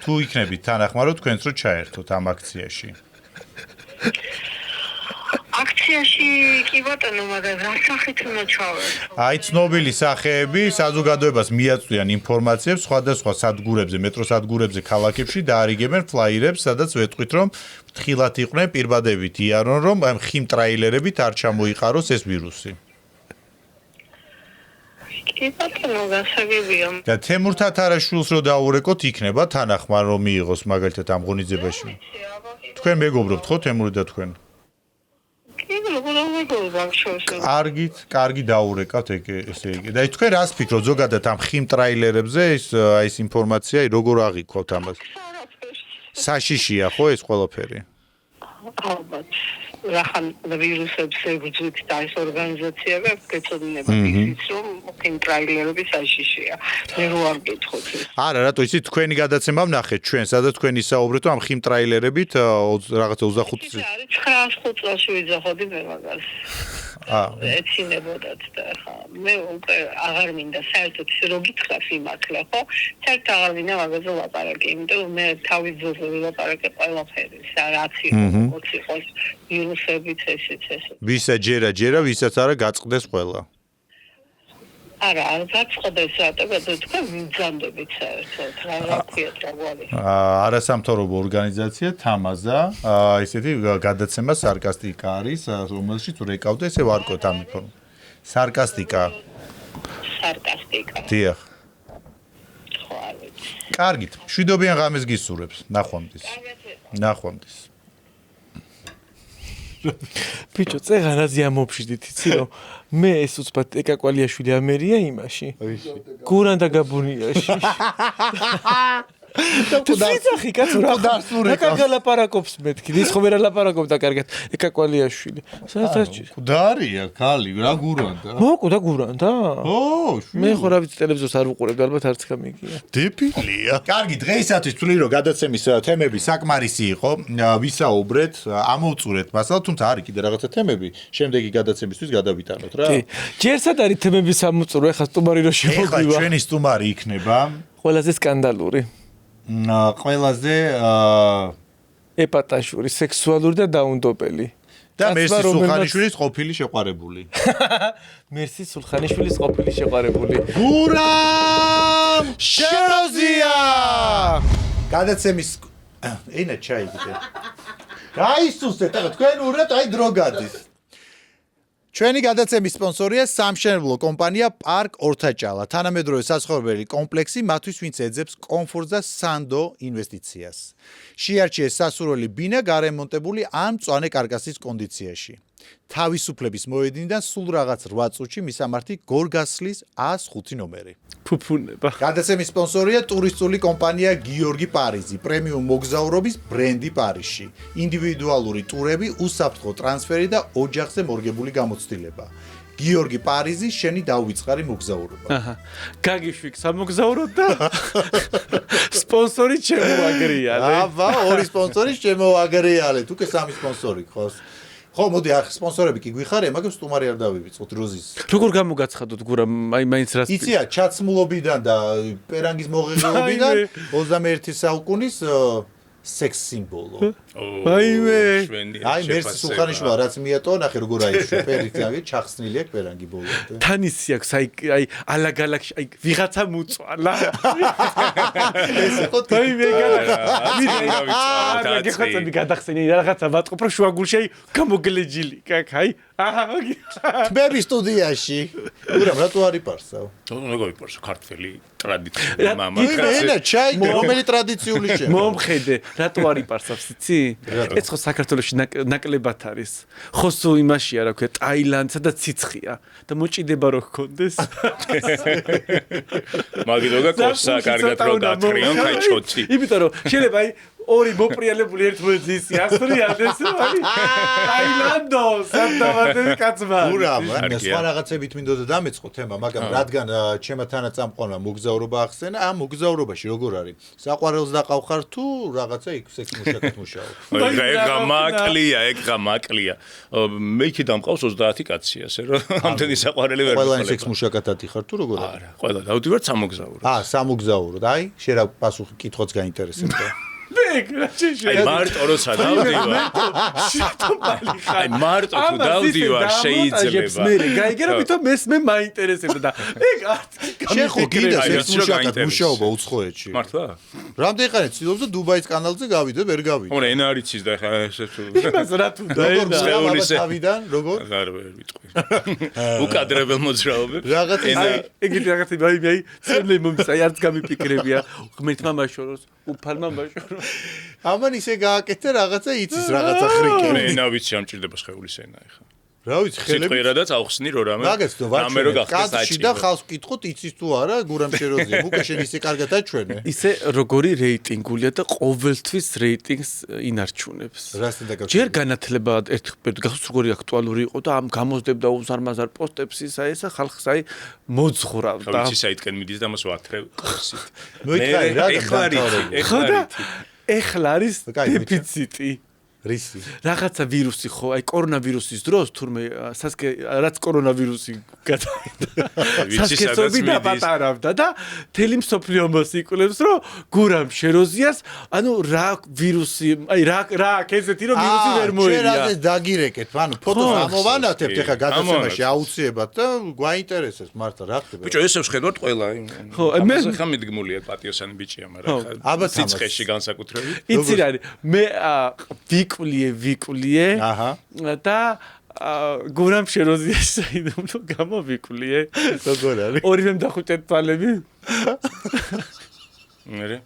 S2: თუ იქნებით თანახმაროთ თქვენც რო ჩაერთოთ ამ აქციაში.
S7: აქციაში კი ბატონო, მაგრამ რა სახით უნდა ჩავერთო?
S2: ცნობილი სახეები საზოგადოებას მიაწვდიან ინფორმაციებს სხვადასხვა სადგურებზე, მეტროსადგურებზე, ქალაქებში და არიგებენ ფლაიერებს, სადაც ვეტყვით, რომ ფრთხილად იყვნენ პირბადებით იარონ, რომ ამ ხიმტრაილერებით არ ჩამოიყაროს ეს ვირუსი.
S7: კი ბატონო, გასაგებია.
S2: და თემურ თათარაშვილს რო დაურეკოთ, იქნება თანახმარ რომ მიიღოს მაგალითად ამ ღონისძიებაში. თქვენ მეგობრობთ ხო თემური და თქვენ? კარგი დაურეკავთ ესე იგი. და თქვენ რას ფიქრობთ ზოგადად ამ ხიმტრაილერებზე ეს ინფორმაცია როგორ აღიქვათ ამას? საშიშია ხო ეს ყველაფერი?
S7: ალბათ. რახან ვირუსებს ეგრძვით და ეს ორგანიზაციები აქვს გეცოდინება ისიც რომ ხიმტრაილერები საშიშია. მე რო არ გითხოთ ეს.
S2: არა, რატო იცით თქვენი გადაცემა ვნახეთ ჩვენ, სადაც თქვენ ისაუბრეთ ამ ხიმტრაილერებით რაღაცა 25 წელი.
S7: არის 905 წელს ვიძახოდი მე მაგას. ეცინებოდათ და ხა მე უკვე აღარ მინდა საერთოდ რო გითხრათ იმაკლე ხო? საერთოდ აღარ მინდა მაგაზე ლაპარაკი, იმიტომ რომ მე თავის ძოზე ვილაპარაკე ყველაფერი, რაც იყოს ვირუსებით ესეც.
S2: ვისა ჯერა, ვისაც არა გაწყდეს ყველა.
S7: არა, არ გაწყდეს რატო თქვენ მიბრძანდებით საერთოდ, რა ქვიათ რა გვარი.
S2: არასამთავრობო ორგანიზაცია თამაზა, ესეთი გადაცემა სარკასტიკა არის, რომელშიც რეკავდა ესე ვარკოთ ამ ინფორმაციას. სარკასტიკა. დიახ.
S7: ხო, არ ვიცი.
S2: კარგით, შვიდობიან ღამეს გისურვებს. ნახვამდის.
S3: ბიჭო, წეღანაზე ამობშიდით, იცი რომ მე ეს უცბად ეკა კვალიაშვილი ამერია იმაში. გურან და გაბუნიაში. თუ ვიცახი კაცო რა კარგად ლაპარაკობს მეთქი ის ხო ვერ ლაპარაკობდა კარგად ეკა კვალიაშვილი
S2: გუდარია ქალი რა გურანდა
S3: მოკუდა გურანდა
S2: ო
S3: მე ხო რა ვიცი ტელევიზორს არ ვუყურებ ალბათ არც გამიგია
S2: დეპილია კარგი დღეისათვის თვლი რომ გადაცემის თემები საკმარისი იყო ვისაუბრეთ ამოვწურეთ მასალა თუმცა არის კიდე რაღაცა თემები შემდეგი გადაცემისთვის გადავიტანოთ რა
S3: კი ჯერსად არის თემების ამოწურვა ეხლა სტუმარი რო შემოვივა
S2: ეხლა ჩვენი სტუმარი იქნება
S3: ყველაზე სკანდალური
S2: ყველაზე
S3: ეპატაშური სექსუალური და დაუნდობელი
S2: და მერსი სულხანიშვილის ყოფილი შეყვარებული
S3: მერსი სულხანიშვილის ყოფილი შეყვარებული
S2: გურამ შეროზია გადაცემის ენა ჩაი კიდე გაისუსეთ ახლა თქვენ ურეთ აი დრო გადის ჩვენი გადაცემის სპონსორია სამშენებლო კომპანია პარკ ორთაჭალა თანამედროვე საცხოვრებელი კომპლექსი მათთვის ვინც ეძებს კომფორტს და სანდო ინვესტიციას შეარჩიეს სასურველი ბინა გარემონტებული ამ მწვანე კარკასის კონდიციაში თავისუფლების მოედნიდან სულ რაღაც 8 წუთში მისამართი გორგასლის 105 ნომერი
S3: ფუფუნება
S2: გადაცემის სპონსორია ტურისტული კომპანია გიორგი პარიზი პრემიუმ მოგზაურობის ბრენდი პარიზში ინდივიდუალური ტურები უსაფრთხო ტრანსფერი და ოჯახზე მორგებული გამოცდილება გიორგი პარიზი შენი დაუვიწყარი მოგზაურობა
S3: აჰა გაგიშვიქ სამოგზაუროდ და სპონსორი შემოაგრიალე
S2: აბა ორი სპონსორი შემოაგრიალე თუ კი სამი სპონსორი ხოს ხო მოდი ახ სპონსორები კი გვიხარია მაგრამ სტუმარი არ დავივიწყოთ როზის
S3: როგორ გამოგაცხადოთ გურა მაინც რას
S2: იცია ჩაცმულობიდან და პერანგის მოღებულობიდან 21 საუკუნის სექს სიმბოლო
S3: აიმე
S2: აი მერსი სულხანიშვილა რაც მიატოვა ნახე როგორ აიშვე პერიკაგი ჩახსნილი აქვს პერანგი ბოლომდე
S3: თანისი აქვს აი ალაგ-ალაგ აი ვიღაცა მუწვალა
S2: ესე ხო
S3: აიმე გადახსენი გადახსენი რაღაცა ვატყობ რომ შუაგულში აი გამოგლეჯილი კაკ აი აჰა
S2: თბები სტუდიაში ურამ რატო არიპარსავ
S9: როგორ ვიპარსო ქართველი ტრადიციული მამა
S2: ენა ჩაი რომელი ტრადიციული შე
S3: მომხედე რატო არიპარსავს იცი ეს ხო საქართველოში ნაკლებად არის. ხო სულ იმაშია, რა ქვია, ტაილანდსა და ციცხია და მოჭიდება რო გქონდეს.
S9: მაგიდო გაკოსა კარგად რო გაქრიონ, კაი ჩოთი.
S3: იმიტომ რომ შეიძლება ორი მოპრიალებული ერთმანეთის ასრიალდეს, ტაილანდო, სადავადები კაცმა.
S2: ურამ, სხვა რაღაცებით მინდოდა დამეწყო თემა, მაგრამ რადგან ჩემმა თანაწამყვანმა მოგზაურობა ახსენა, ამ მოგზაურობაში როგორ არის? საყვარელს დაყავხარ თუ რაღაცა იქ სექს მუშაკად მუშაობ?
S9: ეგ გამაკლია. მე იქი დამყავს 30 კაცი, ასე რომ ამდენი საყვარელი ვერ
S2: ყველა სექს მუშაკადად იხარ თუ როგორ არის?
S9: არა, ყველა დავდივართ სამოგზაუროდ.
S2: სამოგზაუროდ. აი, შენ რა პასუხი კითხვაც გაინტერესებდა.
S9: აი მარტო როცა დავდივარ. აი მარტო თუ დავდივარ შეიძლება.
S3: მე გაიგერო ვითომ მე მაინტერესებდა და ეგ
S2: შენ ხო გინდა სექს მუშაკად მუშაობა უცხოეთში?
S9: მართლა?
S2: რამდენი ხანი ცდილობს და დუბაის კანალზე გავიდე, ვერ გავიდე.
S9: ორ ენა არიცის და ხა ესე თუ
S3: იმას რა თუ და
S2: როგორ თავიდან, როგორ?
S9: აღარ ვერ ვიტყვი. უკადრებელ მოძრაობებს.
S2: რაღაც
S3: ეგეთი რაღაცები აი ცემლი მომის აი არც გამიფიქრებია. ღმერთმა მაშოროს, უფალმა მაშოროს.
S2: ამან ისე გააკეთე რაღაცა იცის რაღაცა ხრიკი.
S9: მე ენა ვიცი ამ ჭირდება სხეულის ენა ახლა.
S2: რა ვიცი ხელები.
S9: სიტყვიერადაც ავხსნი რო რამე.
S2: მაგას თუ ვაჩვენე. კაცში და ხალხს ვკითხოთ იცის თუ არა გურამ შეროზია. უკვე შენ ისე კარგად აჩვენე.
S3: ისე როგორი რეიტინგულია და ყოველთვის რეიტინგს ინარჩუნებს.
S2: რასთან დაკავშირებით?
S3: ჯერ განათლება ერთ გახსოვს როგორი აქტუალური იყო და ამ გამოზდებდა უზარმაზარ პოსტებს ესა ხალხს აი მოძღურავდა.
S9: ვიცი საითკენ მიდის და მას ვათრევ კურსით.
S2: მოიქარი რა
S9: ეხლა
S3: ეხლა არის დეფიციტი.
S2: რისი?
S3: რაღაცა ვირუსი ხო, აი კორონავირუსის დროს თურმე სასკე რაც კორონავირუსი გადავიდა. სასკეცობი დაპატარავდა და თელი მსოფლიო მოსიკულებს რომ გურამ შეროზიას, ანუ რა ვირუსი, აი რა ესეთი რომ ვირუსი ვერ მოერია.
S2: შენ რაზე დაგირეკეთ, ანუ ფოტოს ამოვანათებთ ეხა გადაცემაში აუცილებლად და გვაინტერესებს მართლა რა ხდება.
S9: ბიჭო ესე ვხედავთ ყველა იმ.
S3: ხო, მე
S9: ხა მიდგმულია პატიოსანი ბიჭია, მაგრამ ხა სიცხეში განსაკუთრებით.
S3: იცი რა არის, მე ვიკულიე და გურამ შეროზიას საიდუმლო გამოვიკულიე.
S2: როგორ არის?
S3: ორივე მდახუჭეთ თვალები.
S9: მერე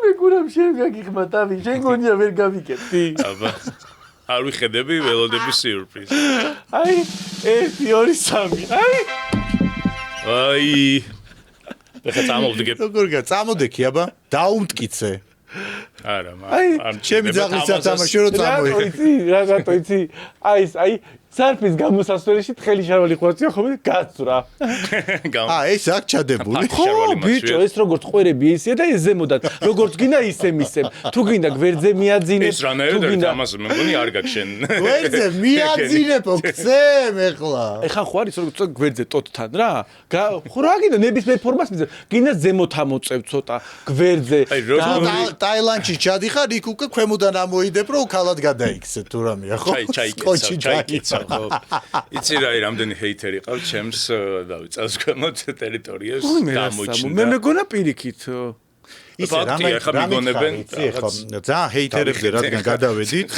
S3: მე გურამ შენ გაგიხმა თავი, შენ გონია ვერ გავიკეთდი.
S9: აბა არ ვიხედები ველოდების სიურპრიზი.
S3: აი 1 2 3
S9: აი ეხა წამოვდგე.
S2: როგორ წამოდექი აბა? დაუმტკიცე.
S9: არა,
S2: ამ ჩემი ძაღლის სათამაშო რო წამოიღე.
S3: რატო იცი? აი სარფის გამოსასვლელში თხელი შარვალი ხვაცია ხოლმე გაცრა.
S2: ეს აქ ჩადებული.
S3: ხო, ბიჭო, ეს როგორც ყვერები ისეა და ეს ზემოდან. როგორც გინდა ისე მისემ. თუ გინდა გვერდზე მიაძინე.
S9: ეს რანაირად ამას მე მგონი არ გაგშენ.
S2: გვერდზე მიაძინებო გცემ ეხლა.
S3: ეხა ხო არის როგორც გვერდზე ტოტთან რა? ხო რა გინდა ნებისმიერ ფორმას მისემ. გინდა ზემოთ ამოწევ ცოტა გვერდზე.
S2: ტაილანდში ჩადიხარ, იქ უკვე ქვემოდან ამოიდებ, რომ ქალად გადაიქცე თუ რამეა, ხო?
S9: ჩაიკეცა. იცი რა რამდენი ჰეიტერი ყავს ჩემს დავიწავს ქვემოთ ტერიტორიებს გამოჩნდა.
S3: მე მეგონა პირიქით.
S2: ისე რამე მიგონებენ ძალიან ჰეითერებზე რადგან გადავედით.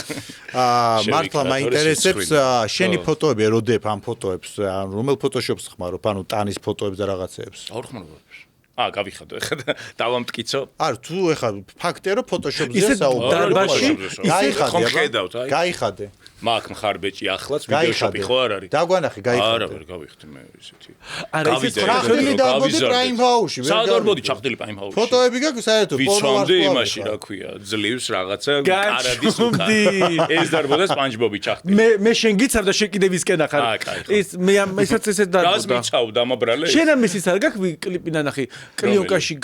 S2: მართლა მაინტერესებს შენი ფოტოები ეროდებ ამ ფოტოებს, რომელ ფოტოშოპს ხმარობ, ანუ ტანის ფოტოებს და რაღაცეებს.
S9: არ ხმარობ. გავიხადო ეხლა დავამტკიცო.
S2: არ თუ ეხლა ფაქტია რომ ფოტოშოპზე საუბარი.
S9: გაიხადე.
S2: გაიხადე.
S9: მაგ მხარბეჭი ახლაც ვიდეოშოპი ხო არ არის?
S2: დაგვანახე, გაიხადე.
S9: არა, ვერ გავიხდი მე ისეთი.
S3: არა, ის
S2: ჩახდილი დავბოდი პრაიმ ჰაუსში, ვერ
S9: გავიხდი. საერთოდ ჩახდილი პრაიმ ჰაუსში.
S2: ფოტოები გაქვს საერთოდ
S9: ვიცვამდი იმაში, რა ქვია, ძლივს რაღაცა კარადის უკან. ეს დარბოდა სპანჯბობი ჩახდილი.
S3: მე შენ გიცავ და შენ კიდე ვისკენ ახარ. ის მე ისაც ესეთ დარბოდა.
S9: გას მიცავ დამაბრალე.
S3: შენ ამის ის არ გაქვს კლიპი ნანახი? კლიონკაში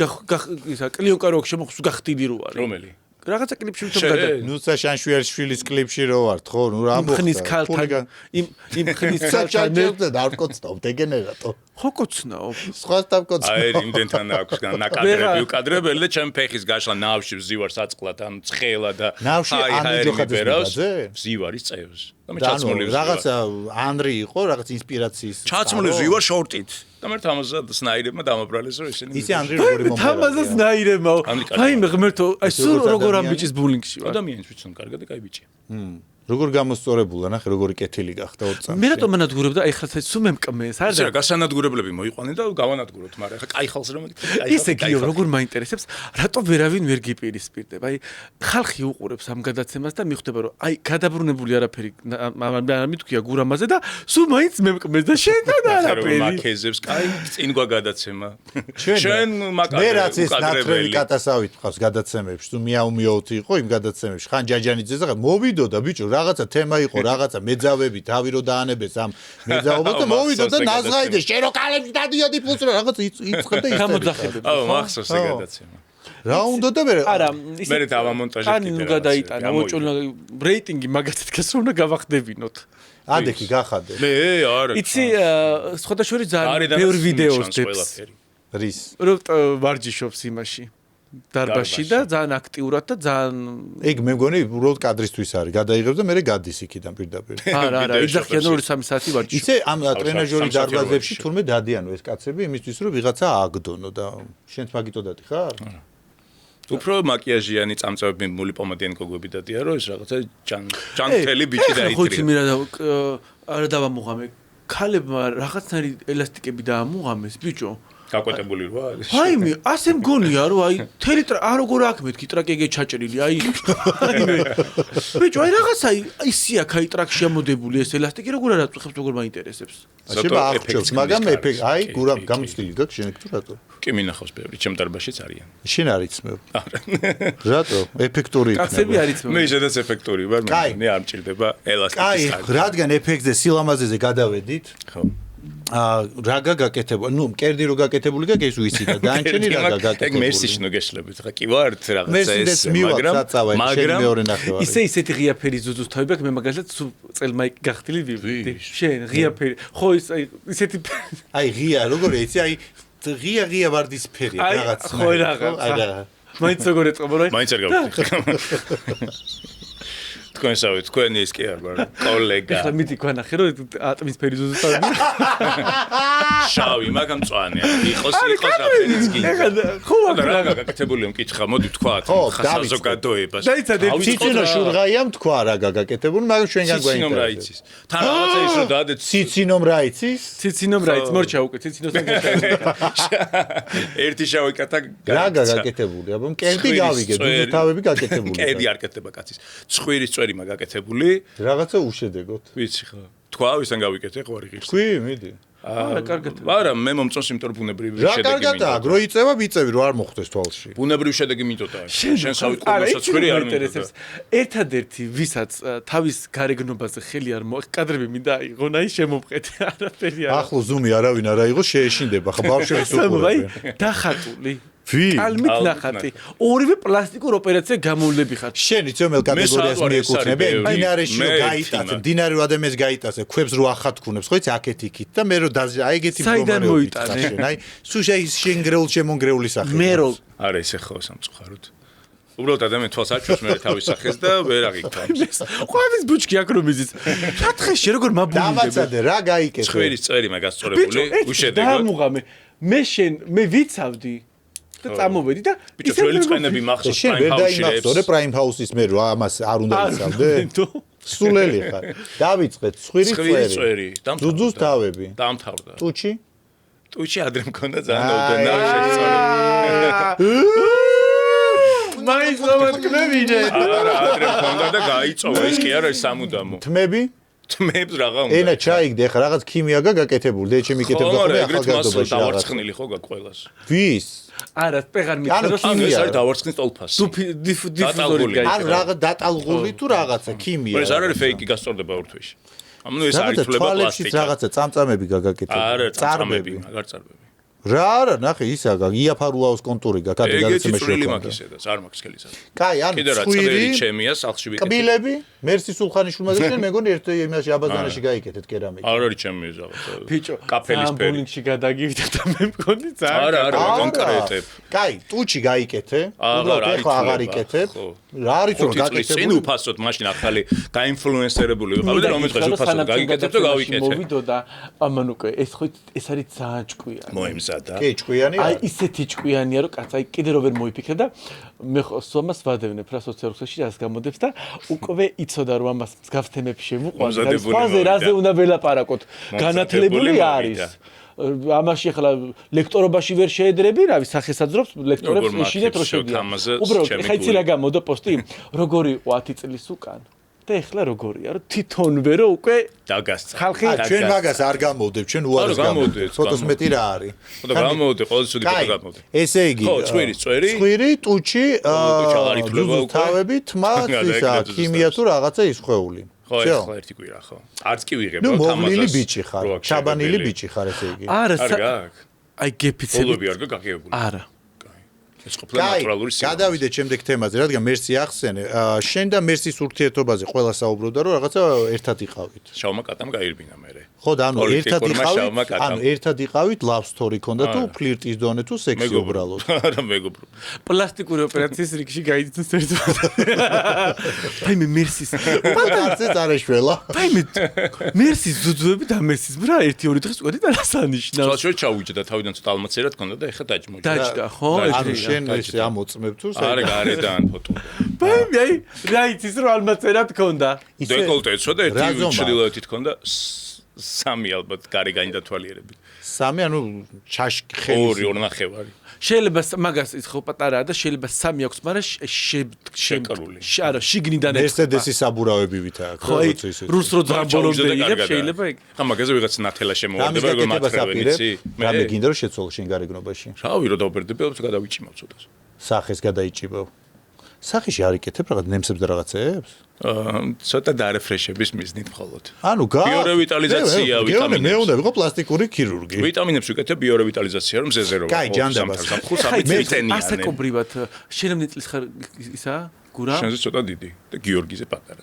S3: ისა კლიონკა რო შემოხსუ გახტილი რო არის.
S9: რომელი?
S3: რაღაცა კლიპში ვთქვი გადა.
S2: ნუცა შანშვილის კლიპში რო ვართ, ხო? ნუ რა მოხდა?
S3: ხნის ქალთან იმ ხნის ქალთან
S2: არ კოცნავ დეგენერატო.
S3: ხო კოცნაო.
S2: სხვას დავკოცნავ.
S9: აი იმდენთან აქვს ნაკადრები უკადრებელი და ჩემ ფეხის გაშლა ნავში ვზივარ საწყლად ან ცხელა და
S2: ნავში ანრი ჯოხაძეზე
S9: ვზივარის წევს.
S2: რაღაცა ანრი იყო, რაღაც ინსპირაციის.
S9: ჩაცმული ვზივარ შორტით. და მე თამაზად სნაირებმა დამაბრალეს რომ ისინი
S2: ისე ანრი როგორი მომღერალია.
S3: თამაზად სნაირებმო. აი მე ღმერთო, აი სულ როგორ ამ ბიჭის ბულინგში ვარ.
S9: ადამიანს ვიცნობ კარგად და კაი ბიჭია.
S2: როგორ გამოსწორებულა, ნახე, როგორი კეთილი გახდა 2 წამში.
S3: მე რატომ ანადგურებდა, ეხლა სულ მემკმეს, არ
S9: და გასანადგურებლები მოიყვანე და გავანადგუროთ, მაგრამ ეხლა კაი ხალხს რომ
S3: ისე გიო, როგორ მაინტერესებს, რატომ ვერავინ ვერ გიპირისპირდება? აი, ხალხი უყურებს ამ გადაცემას და მიხვდება, რომ აი, გადაბრუნებული არაფერი არ მithქვია გურამაზე და სულ მაინც მემკმეს და შენთან არაფერი.
S9: მაკეზებს, კაი, წინ გვაგადაცემა.
S2: შენ მე რაც ეს ნატრევი კატასავით ყავს გადაცემებში, თუ მიაუმიოთი იყო იმ გადაცემებში, ხან ჯაჯანიძეზე მოვიდოდა ბიჭო, რაღაცა თემა იყო, რაღაცა მეძავები, თავი რო დაანებეს ამ მეძაობას და მოვიდოდა ნაზღაიდე, შენ რო კალებში დადიოდი ფულს რო რაღაცა იწყებდა ის.
S3: გამოძახებები.
S9: აუ, მახსოვს ეგ გადაცემა.
S2: რა უნდა და მე
S3: არა,
S9: მე დავამონტაჟე
S3: კიდე. ანუ გადაიტანა, მოჭულა რეიტინგი მაგათაც გას რომ უნდა გავახდებინოთ.
S2: ადექი გახადე.
S9: მე არა.
S3: იცი, სხვადასხვა ძალიან ბევრ ვიდეოს დებს.
S2: რის?
S3: რომ ვარჯიშობს იმაში. დარბაზში და ძალიან აქტიურად და ძალიან
S2: ეგ მე მგონი უბრალოდ კადრისთვის არის. გადაიღებს და მე გადის იქიდან პირდაპირ.
S3: არა, იძახიან 2-3 საათი ვარჯიშობს.
S2: იცი, ამ ტრენაჟორი დარბაზებში თურმე დადიანო ეს კაცები იმისთვის რომ ვიღაცა აგდონო და შენც მაგიტოდათი ხარ?
S9: უფრო მაკიაჟიანი წამწავები მული პომადიანი გოგოები დადიან რომ ეს რაღაცა ჯანმრთელი ბიჭი დაიტრია.
S3: ხუთი მე არა დავამუღამე. ქალებმა რაღაცნაირი ელასტიკები დაამუღამეს, ბიჭო.
S9: გაკვეთებული როა?
S3: აიმე, ასე მგონია რომ აი თელი როგორ აქ მეთქი ტრაკი ეგე ჩაჭრილი, აი ბიჭო, აი რაღაცა ისია ქაი ტრაკში ამოდებული ეს ელასტიკი როგორ არ აწუხებს, როგორ მაინტერესებს.
S2: შეიძლება აღჭევს, მაგრამ ეფექტი, აი გურამ გამოცდილი გაქვს შენ თუ რატო?
S9: კი მინახავს ბევრი, ჩემ დარბაზშიც არიან.
S2: შენ არ იცმევ. რატო? ეფექტური იქნება.
S3: კაცები არ იცმევ.
S9: მე შედაც ეფექტური ვარ, მე არ მჭირდება ელასტიკის.
S2: კაი, რადგან ეფექტზე სილამაზეზე გადავედით.
S9: ხო.
S2: რა გაკეთებული, ნუ მკერდი რო გაკეთებული გაქვს ეს ვიცი და დაანჩენი რა გაკეთებული.
S9: ეგ მერსიში ნოგეშლებით, ხა კი ვართ რაღაცა ეს,
S2: მაგრამ
S3: ისეთი ღია ფერი ზუზუს თავი აქვს, მე მაგალითად წელმაი გახტილი ვივიდი. შენ ღია фერი. ხო ისეთი
S2: აი ღია, როგორ იცი, აი ღია ვარდისფერია რაღაც.
S3: ხო რაღაცა. მაინც როგორ ეწყობა რა?
S9: მაინც არ გავხდი. თქვენსავით, თქვენი ის კი არ ვარ, კოლეგა.
S3: ეხლა მიდი ქვანახე რომ ატმისფერი ზუზუს თავი.
S9: შავი, მაგამ მწვანე. იყოს რაფერიც კი.
S3: ხო,
S9: რა გაკეთებული მკითხა, მოდი ვთქვათ, საზოგადოებას.
S3: დაიცადე,
S2: ციცინო შურღაიამ თქვა რა გაკეთებული, მაგრამ ჩვენგან
S9: გვაინტერესებს. თან რაღაცა ის რომ დაადეთ
S2: ციციնում რა იცის?
S3: ციციնում რა იცის? მორჩა უკვე ციცინოსთან
S9: ერთი შავი კატა
S2: რა გაკეთებული? აბა მკერდი გავიგე, ზუზუს თავები გაკეთებული.
S9: მკერდი არ კეთდება კაცის. ცხვირის წვერი მაგაკეთებული.
S2: რაღაცა უშედეგოთ.
S9: ვიცი ხო. თქვა ვისთან გავიკეთე ხო არ იღებს.
S2: თქვი, მიდი.
S3: არა, კარგად.
S9: არა, მე მომწონს იმიტომ რომ ბუნებრივი შედეგი.
S2: რა კარგადაა, გრო იწევა, მიწევი რომ არ მოხდეს თვალში.
S9: ბუნებრივი შედეგი მიტოტაა. შენ სავი კურნოსაც ხრი არ
S3: მიინტერესებს. ერთადერთი ვისაც თავის გარეგნობაზე ხელი არ კადრები მინდა აიღონ, აი შემომყეთე არაფერი არა.
S2: ახლო ზუმი არავინ არ აიღო, შეეშინდება, ხო ბავშვებს უყურებენ.
S3: დახატული.
S2: ვი?
S3: კალმით ნახატი. ორივე პლასტიკურ ოპერაციაზე გამოვლები ხარ.
S2: შენ იცი მელ კატეგორიას მიეკუთვნები? დინარეში რო გაიტაცე, დინარე რო ადამიანს გაიტაცე, ქვებს რო ახათქუნებს, ხო იცი აქეთ იქით და მე რო აი ეგეთი პრობლემები ხარ შენ. აი სულ შენ გრეულ შემონგრეული სახე.
S3: მე რო
S9: არა ისე ხო სამწუხაროდ. უბრალოდ ადამიანი თვალს აჩვენს მე თავის სახეს და ვერ აღიქთავს.
S3: ყვავის ბუჩკი აქ რომ იზის. რა თხეში როგორ მაბუნიდები.
S2: დამაცადე რა გაიკეთე.
S9: ცხვირის წვერი მაგას წორებული, უშედეგო.
S3: დამუღამე. მე ვიცავდი. და წამოვედი და
S9: ბიჭო ძველი წყენები მახსოვს
S2: შენ ვერ დაიმახსოვრე პრაიმ ჰაუსის მე რა ამას არ უნდა იცავდე სულელი ხარ დავიწყეთ ცხვირის წვერი ზუზუს თავები
S9: დამთავრდა ტუჩი ადრე მქონდა ძალიან ოდნავ შეცვალე
S3: მაინც მომკნევინე
S9: არა ადრე მქონდა და გაიწოვა ის კი არა სამუდამო
S2: თმები
S9: თმებს რაღა უნდა
S2: ენა ჩაიგდე ხა რაღაც ქიმია გაკეთებული და ჩემი კეთებდა ხოლმე ახალგაზრდობაში
S9: დავარცხნილი ხო გაყოლას
S2: ვის
S3: არა პეღარ მითხრა
S9: ანუ ეს არის დავარცხნის ტოლფასი
S3: დიფუზორი გაიწა
S2: ან რაღაც დატალღული თუ რაღაცა ქიმია
S9: ეს არ არის ფეიკი გასწორდება ურთვეში ანუ ეს არის თვლება პლასტიკი
S2: რაღაცა წამწამები გაგაკეთებული
S9: არა წამწამები მაგარ წარბები
S2: რა არა ნახე ისა იაფარულაოს კონტური გაკეთებული
S9: წვრილი მაგისედაც არ მაქვს ხელისა
S2: კაი ანუ
S9: კიდე რა წვრილი ჩემია სახლში ვიკეთე
S2: კბილები მერსი სულხანიშვილმა და შენ მეგონი ერთ იმაში აბაზანაში გაიკეთეთ კერამიკა
S9: არ არის ჩემი რაღაცა
S3: ბიჭო
S9: კაფელის ფერი
S3: ბოლინგში გადაგივიდა და მე მგონი ძალიან
S9: არა კონკრეტებ
S2: კაი ტუჩი გაიკეთე უბრალოდ ეხლა აღარ იკეთებ რა არის რომ გაკეთებული
S9: წინ უფასოდ მაშინ ახალი გაინფლუენსერებული ვიყავი და რომელ დღეს უფასოდ გაიკეთებ და გავიკეთე
S3: მოვიდო და ამან უკვე ეს ხო ეს არის ძალიან ჭკვიანი
S9: მოემს მზადა.
S2: კი, ჭკვიანი
S3: აი
S2: არის.
S3: ისეთი ჭკვიანია რომ კაც აი კიდე რო ვერ მოიფიქრე და მე სომას ვადევნებ რა სოციალურში რას გამოდებს და უკვე იცოდა რომ ამას მსგავს თემებში შემუყვანს და სხვაზე რაზე უნდა ველაპარაკოთ განათლებული არის ამაში ახლა ლექტორობაში ვერ შეედრები რავი სახესაძრობს ლექტორებს ეშინეთ რო შედიან უბრალოდ ეხა იცი რა გამოდო პოსტი როგორი იყო 10 წლის უკან და ეხლა როგორია რომ თვითონვე რო უკვე
S9: დაგასცა
S3: ხალხი
S2: ჩვენ მაგას არ გამოვდებ ჩვენ უარეს გამოვდებ ფოტოს მეტი რა არის
S9: ხო და გამოვდე ყოველ სუდი ფოტო გამოვდე
S2: ესე იგი
S9: ხო წვირის წვერი
S2: წვირი ტუჩი თავები თმა ისა ქიმია თუ რაღაცა ისხვეული
S9: ხო ეხლა ერთი კვირა ხო არც კი ვიღებ
S2: თამაზას ნუ მოვლილი ბიჭი ხარ ჩაბანილი ბიჭი ხარ ესე იგი
S3: არა
S9: გაკ
S3: აი გეფიცები
S9: ბოლობი არ გაგაგებული
S3: არა
S9: ეს ყოფილა ნატურალური სიუჟეტი.
S2: გადავიდეთ შემდეგ თემაზე, რადგან მერსი ახსენე. შენ და მერსის ურთიერთობაზე ყველა საუბრობდა, რომ რაღაცა ერთად იყავით.
S9: შავმა კატამ გაირბინა მერე.
S2: ხო და ანუ ერთად იყავით, ანუ ერთად იყავით, love story ქონდა თუ ფლირტის დონე თუ სექსი უბრალოდ.
S9: არა მეგობრო.
S3: პლასტიკური ოპერაციის რიგში გაიწეს ერთად. აი მე მერსის.
S2: პატარზე წარეშველა.
S3: აი მე მერსის ძუძუები და მერსის ბრა 1-2 დღეს უყედი და რას ანიშნავს.
S9: ცოტა ჩაუჯდა თავიდან ცოტა ალმაცერად ქონდა და ეხა დაჭმოჭდა.
S3: დაჭდა ხო?
S2: ანუ შენ ეს ამოწმებ თუ
S9: არა გარედან ფოტო.
S3: აი რა იცის რომ ალმაცერად ქონდა.
S9: დეკოლტეცო და ერთი ჩრდილოეთით ქონდა სამი ალბათ გარე განიდათვალიერებით.
S2: სამი ანუ ჩაშკი ხელი.
S9: 2 ნახევარი.
S3: შეიძლება მაგას ის ხო პატარაა და შეიძლება 3 აქვს, მაგრამ
S9: შეკრული.
S3: არა, შიგნიდან
S2: მერსედესის საბურავებივით აქვს.
S3: ხო, რუს რო ძამბოლომდე იღებს შეიძლება იქ.
S9: ხა მაგაზე ვიღაც ნათელა შემოვარდება, როგორ მათრევენ იცი?
S2: მე გინდა რომ შეცვალო შენ გარეგნობაში.
S9: რავი რო დავბერდები, ალბათ გადავიჭიმავ ცოტას.
S2: სახეს გადაიჭიბავ. სახეში არ იკეთებ რაღაც ნემსებს და რაღაცეებს?
S9: ცოტა დარეფრეშების მიზნით მხოლოდ.
S2: ანუ
S9: ბიორევიტალიზაცია, ვიტამინები.
S2: მე უნდა ვიყო პლასტიკური ქირურგი.
S9: ვიტამინებს ვიკეთებ ბიორევიტალიზაცია, რომ ზეზე რო.
S2: კაი, ჯანდაბას.
S3: ასაკობრივად შენამდე წლის ხარ ისა? გურა?
S9: შენზე ცოტა დიდი და გიორგიზე პატარა.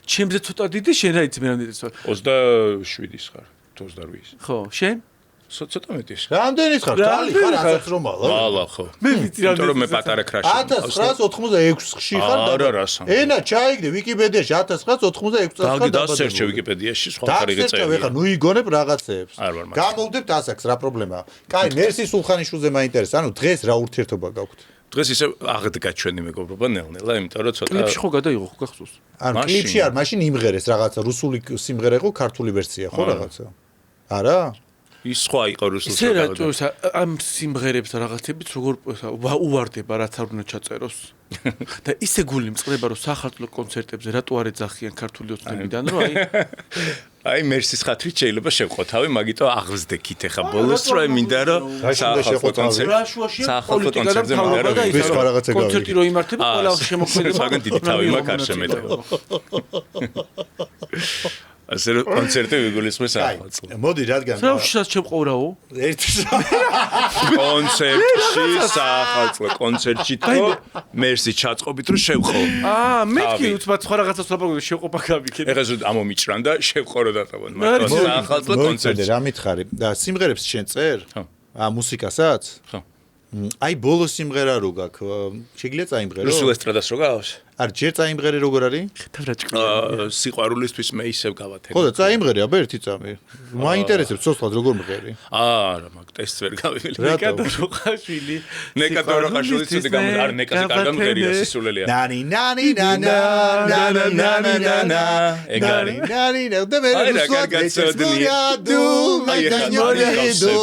S3: ჩემზე ცოტა დიდი, შენ რა იცი მერამდე წლის ვარ?
S9: 27-ის ხარ, 28-ის.
S3: ხო, შენ?
S9: ცოტა მეტის.
S2: რამდენის ხარ? კალი ხარ, ასაც რომ ალა.
S9: ალა ხო.
S3: მე ვიცი რა.
S9: იმიტომ რომ მე პატარა 크რაში.
S2: 1986-ში ხარ და
S9: არა რასა.
S2: ენა ჩაიგდე ვიკიპედიაში 1986 წელს ხარ
S9: და დასერჩე ვიკიპედიაში სხვა ხარ იგე წერია.
S2: ეხა ნუ იგონებ რაღაცეებს. გამოვდებთ ასაკს რა პრობლემაა. კაი, მერსი სულხანიშვილზე მაინტერესებს. ანუ დღეს რა ურთიერთობა გაქვთ?
S9: დღეს ისე აღდგა ჩვენი მეგობრობა ნელ-ნელა, იმიტომ რომ ცოტა
S3: კლიპში ხო გადაიღო ხო გახსოვს?
S2: ანუ კლიპში არ, მაშინ იმღერეს რაღაცა რუსული სიმღერა იყო, ქართული ვერსია ხო რაღაცა? არა?
S9: ის სხვა იყო რუსულში.
S3: ისე რა ამ სიმღერებს რაღაცებით როგორ უვარდება რაც არ უნდა ჩაწეროს. და ისე გული მწყდება რომ სახალხო კონცერტებზე რატო არ ეძახიან ქართული ოცნებიდან რომ
S9: აი მერსის ხათრით შეიძლება შევყო თავი, მაგიტო აღზდეკით ახლა ბოლოს რომ მინდა რომ სახალხო კონცერტზე მინდა რომ
S2: ის რაღაცა გავიგე.
S3: კონცერტი რო იმართება ყველა შემოქმედება.
S9: მაგან დიდი თავი მაქვს არ შემედება. ასე რომ კონცერტი ვიგულისხმეს ახლა.
S2: მოდი რადგან
S3: რა შემყოვრაო?
S2: ერთი
S9: კონცერტში სახალხო კონცერტში თო მერსი ჩაწყობით რომ შევყო.
S3: მეთქი უცბად სხვა რაღაცას ლაპარაკობ შევყობა გავიქეთ.
S9: ეხლა ზუსტ ამომიჭრა და შევყო რო დატოვონ. მაგრამ სახალხო კონცერტში
S2: რა მითხარი? და სიმღერებს შენ წერ? მუსიკასაც?
S9: ხო.
S2: აი ბოლო სიმღერა რო გაქვს, შეგიძლია წაიმღერო?
S9: რუსულ ესტრადას რო გავს?
S2: არ ჯერ წაიმღერე როგორ არის?
S3: ხედავ რა ჭკვია.
S9: სიყვარულისთვის მე ისევ გავათენე.
S2: ხო და წაიმღერე აბა ერთი წამი. მაინტერესებს სოცხად როგორ მღერი?
S9: არა, მაგ ტესტს ვერ გავივილი.
S3: ნეკატო როხაშვილი.
S9: ნეკატო როხაშვილი ცოტა გამო არ ნეკატი კარგად მღერია სისულელია.
S2: ნანი ნანი ნანა ნანა ნანა ნანა
S9: ეგარი.
S2: ნანი ნანა და მე რუსულად მეცოდნია დუ მაგანიოდო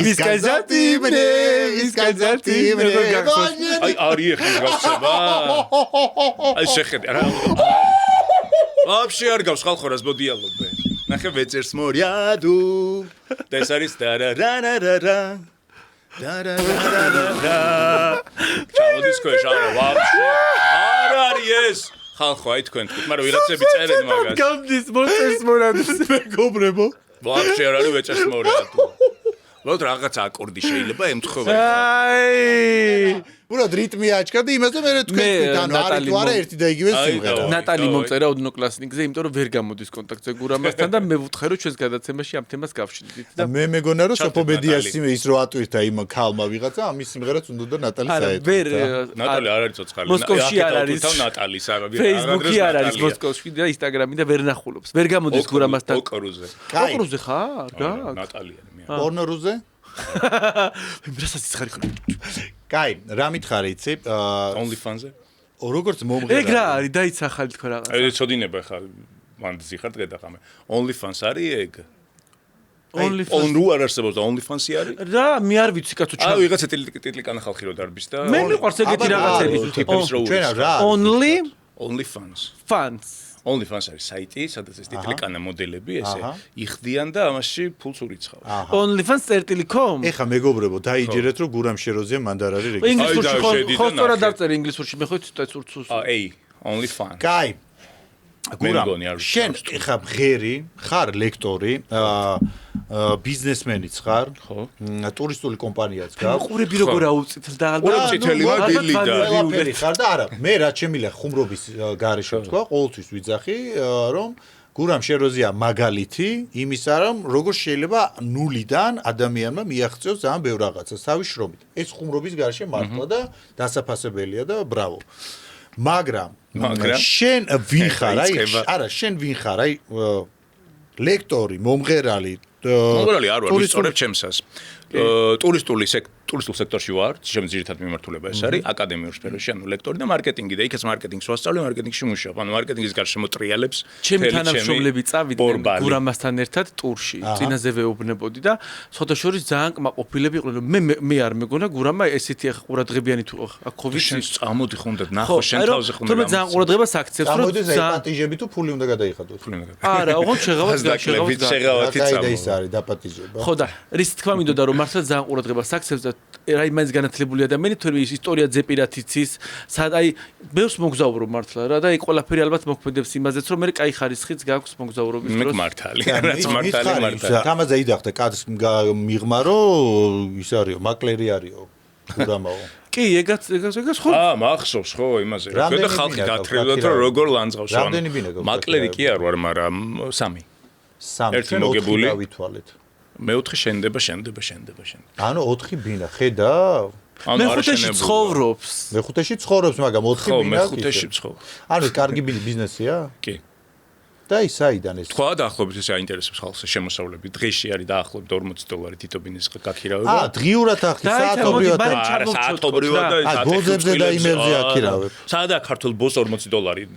S2: ისკაზატი მე ისკაზატი მე
S9: აი არი ეხლა გავსება. აი შეხედე რა. ვაფშე არ გავს ხალხურას მოდიალობე. ნახე ვეწერს მორიადუ. და ეს არის დარარარარა. დარარარარა. ჩამოდის ქვეშ არა ვაფშე. არ არის ეს. ხალხო აი თქვენ თქვით, მაგრამ ვიღაცები წერენ მაგას.
S3: გამდის მოწერს მორიადუს მეგობრებო.
S9: ვაფშე არ არის ვეწერს მორიადუ. ვთქვათ რაღაც აკორდი შეიძლება ემთხვევა.
S3: აი
S2: ურად რიტმი აჩქარ და იმაზე მე თქვენ ანუ არის თუ არა ერთი და იგივე სიმღერა.
S3: ნატალი მომწერა ოდნოკლასნიკზე, იმიტომ რომ ვერ გამოდის კონტაქტზე გურამასთან და მე ვუთხე რომ ჩვენს გადაცემაში ამ თემას გავშიდით და
S2: მე მეგონა რომ სოფობედიას ის რო ატვირთა იმ ქალმა ვიღაცა ამის სიმღერაც უნდა და ნატალი საერთოდ.
S3: ვერ
S9: ნატალი არ არის ცოცხალი.
S3: მოსკოვში არ არის.
S9: ნატალის არა.
S3: Facebook-ი არ არის მოსკოვში და Instagram-ი და ვერ ნახულობს. ვერ გამოდის გურამასთან.
S9: ოკრუზე.
S3: ოკრუზე ხარ? გაკ?
S9: ნატალია მე.
S2: პორნორუზე?
S3: რასაც იცხარი ხარ?
S2: კაი, რა მითხარი იცი?
S9: OnlyFans-ზე?
S2: როგორც მომღერალი.
S3: ეგ რა არის? დაიცახალი თქო რაღაც.
S9: წოდინება ხა მან ზიხარ დღედაღამე. OnlyFans არის ეგ?
S3: OnlyFans.
S9: რო არ არსებობს და OnlyFans-ი არის?
S3: რა, მე არ ვიცი კაცო
S9: აი ვიღაცა ტიტლიკანა ხალხი რო დარბის და
S3: მე მიყვარს ეგეთი რაღაცები.
S9: ტიპებს რო
S2: ჩვენა რა?
S9: OnlyFans.
S3: Fans.
S9: OnlyFans არის საიტი, სადაც ეს ტიტლიკანა მოდელები ესე იხდიან და ამაში ფულს ურიცხავს.
S3: OnlyFans.com.
S2: ეხა მეგობრებო, დაიჯერეთ რომ გურამ შეროზია მანდარარი რეგისტრაცია.
S3: ინგლისურში ხო სწორად დავწერე ინგლისურში, მე ხო ცოტა წურცულს.
S9: OnlyFans.
S2: კაი. შენ ეხა მღერი, ხარ ლექტორი, ბიზნესმენიც ხარ, ხო? ტურისტული კომპანიაც გაქვს.
S3: ყურები როგორ აუწითლ და
S9: ალბათ წითელია დილი და
S2: ყველაფერი ხარ და არა, მე რაც შემიძლია ხუმრობის გარეშე თქვა, ყოველთვის ვიძახი, რომ გურამ შეროზია მაგალითი იმისა, რომ როგორ შეიძლება ნულიდან ადამიანმა მიაღწიოს ძალიან ბევრ რაღაცას თავის შრომით. ეს ხუმრობის გარეშე მართლა და დასაფასებელია და ბრავო. მაგრამ შენ ვინ ხარ? არა, შენ ვინ ხარ? აი ლექტორი, მომღერალი,
S9: მომღერალი არ ვარ, ვისწორებ ჩემსას. ტურისტულ სექტორში ვარ, ჩემს ძირითად მიმართულება ეს არის, აკადემიურ სფეროში, ანუ ლექტორი და მარკეტინგი და იქაც მარკეტინგს ვასწავლე, მარკეტინგში მუშაობ, ანუ მარკეტინგის გარშემო ტრიალებს.
S3: ჩემი თანამშრომლები წავიდნენ გურამასთან ერთად ტურში, წინაზე ვეუბნებოდი და სხვადასხვა ძალიან კმაყოფილები იყვნენ, რომ მე არ მეგონა გურამა ესეთი ყურადღებიანი თუ აქ ხო ვიცი,
S9: წამოდი ხუნდათ, ნახო შენ თავზე ხუნდა.
S3: თუმცა ძალიან ყურადღებას აქცევს, რომ
S2: დაპატიჟები თუ ფული უნდა გადაიხადოს.
S3: არა, ოღონდ შეღავათ
S9: შეღავათი
S2: წამო. ის არის დაპატიჟება.
S3: ხო და რის თქმა მინდოდა რომ მართლა ძალიან ყურადღებას აქცევს და აი მაინც განათლებული ადამიანი თორე ის ისტორია ძეპირად იცის, აი ბევრს მოგზაურო მართლა რა და აი ყველაფერი ალბათ მოქმედებს იმაზეც რომ მე კაი ხარისხიც გაქვს მოგზაურობის დროს.
S9: მე მართალი, რაც მართალი.
S2: თამაზე იდახდა კადრს მიღმა რომ ის არისო, მაკლერი არისო. გურამაო.
S3: კი, ეგაც ხო?
S9: მახსოვს ხო იმაზე. რა და ხალხი დათრევდათ რომ როგორ ლანძღავს.
S2: რამდენი ბინა გაქვს?
S9: მაკლერი კი არ ვარ, მაგრამ 3. ერთი მოგებული.
S2: დავითვალეთ.
S9: მეოთხე შენდება.
S2: ანუ 4 ბინა, ხედავ?
S3: მეხუთეში ცხოვრობს.
S2: მეხუთეში ცხოვრობს, მაგრამ 4
S9: ხო,
S2: ბინა.
S9: მეხუთეში ცხოვრობს.
S2: ანუ კარგი ბიზნესია?
S9: კი.
S2: და ის საიდან ეს?
S9: თქვა დაახლოებით ესე აინტერესებს ხალხს შემოსავლები. დღეში არის დაახლოებით $40 თითო ბიზნეს გაქირავება.
S2: დღიურად ახი, საათობრივად.
S9: არა, საათობრივად და
S2: ბოზებზე და იმებზე აქირავებ.
S9: სადა ქართულ ბოს $40
S3: $40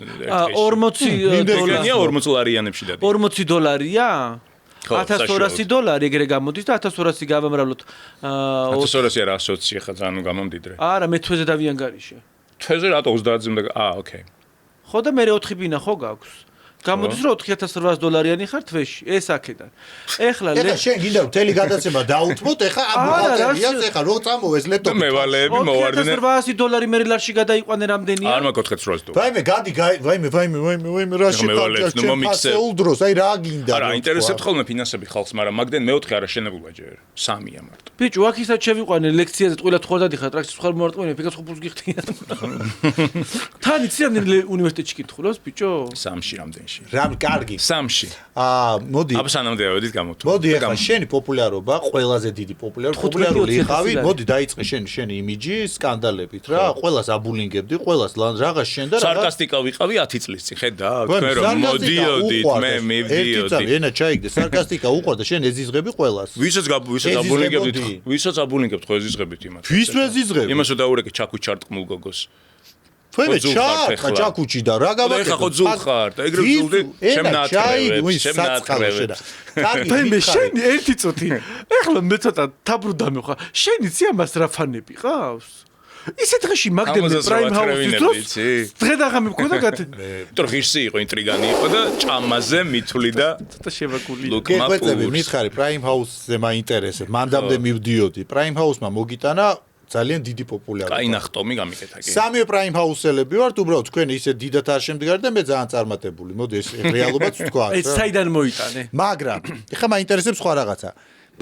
S9: $40-ლარიანებში დადი.
S3: $40-ია? $1200 ეგრე გამოდის და 1200 გავამრავლოთ
S9: 1200 რა ასოცი ხა ძალიან გამომდიდრე.
S3: არა, მე თვეზე დავიანგარიშე.
S9: თვეზე რატო 30-ზე უნდა ოკეი.
S3: ხო და მე 4 ბინა ხო გაქვს? გამოდის რომ $4800 ხარ თვეში, ეს აქედან. ეხლა
S2: შენ გინდა მთელი გადაცემა დაუთმოთ, ეხლა ბუხალტერიას ეხლა რო წამოვეს ლეპტოპი.
S9: მე ვალეები მოვარდნენ.
S3: $4800 მერილარში გადაიყვანე რამდენია?
S9: არ მაგოთხეთ $800.
S2: ვაიმე, გადი, ვაიმე, რა შეკავჭა ულდროს, აი რა გინდა?
S9: არა, ინტერესებთ ხოლმე ფინანსები ხალხს, მაგრამ მაგდენ მეოთხე არა შენებულა ჯერ. 3-ია მარტო.
S3: ბიჭო, აქ ისაც შევიყვანე ლექციაზე, ტყუილად ხო დადიხარ, ტრაქციის ხარ მომარტყმენია, ფიქრობ ხო ფულს გიხდიან. თან იცი რამდენი უნივერსიტეტში კითხულობს, ბიჭო?
S9: 3-ში რამდენი?
S2: რამ კარგი
S9: 3-ში.
S2: მოდი.
S9: აბსანამდე ავედით გამოთო.
S2: მოდი ახლა შენი პოპულარობა, ყველაზე დიდი პოპულარული იყავი, მოდი დაიწყე შენი იმიჯი სკანდალებით რა, ყველას აბულინგებდი, ყველას რაღაც შენ და რაღაც
S9: სარკასტიკა ვიყავი 10 წლის წინ, ხედა? თქვენ რომ მოდიოდით, მე მივდიოდი.
S2: ენა ჩაიგდე, სარკასტიკა უყვარდა, შენ ეზიზღები ყველას.
S9: ვისაც აბულინგებთ ხო ეზიზღებით იმათ.
S2: ვის ეზიზღები?
S9: იმას დაურეკე ჩაკუჩ ჩარტყმულ გოგოს.
S2: თქვენ ჩაკუჩი და რა გავაკეთე?
S9: ეხა ხო ძულ ხარ და ეგრე ძულდი შემნატრევებს.
S3: მე შენი ერთი წუთი. ეხლა მე ცოტა თაბრუდამი ხარ. შენ იცი ამას რა ფანები ყავს? ისე დღეში მაგდენე პრაიმ ჰაუსის დროს დღედაღამე მქონდა გათე.
S9: ტრღირსი იყო, ინტრიგანი იყო და ჭამაზე მithული და
S3: ცოტა შევაგული.
S2: გეყვეწები, მითხარი პრაიმ ჰაუსზე მაინტერესებს. მანდამდე მივდიოდი. პრაიმ ჰაუსმა მოგიტანა ძალიან დიდი პოპულარობა.
S9: კაი ნახტომი გამიკეთა კი.
S2: სამი პრაიმ ჰაუსელები ვართ, უბრალოდ თქვენ ისე დიდად არ შემდგარი და მე ძალიან წარმატებული. მოდი ეს რეალობაც ვთქვა.
S3: ეს საიდან მოიტანე?
S2: მაგრამ ეხლა მაინტერესებს სხვა რაღაცა.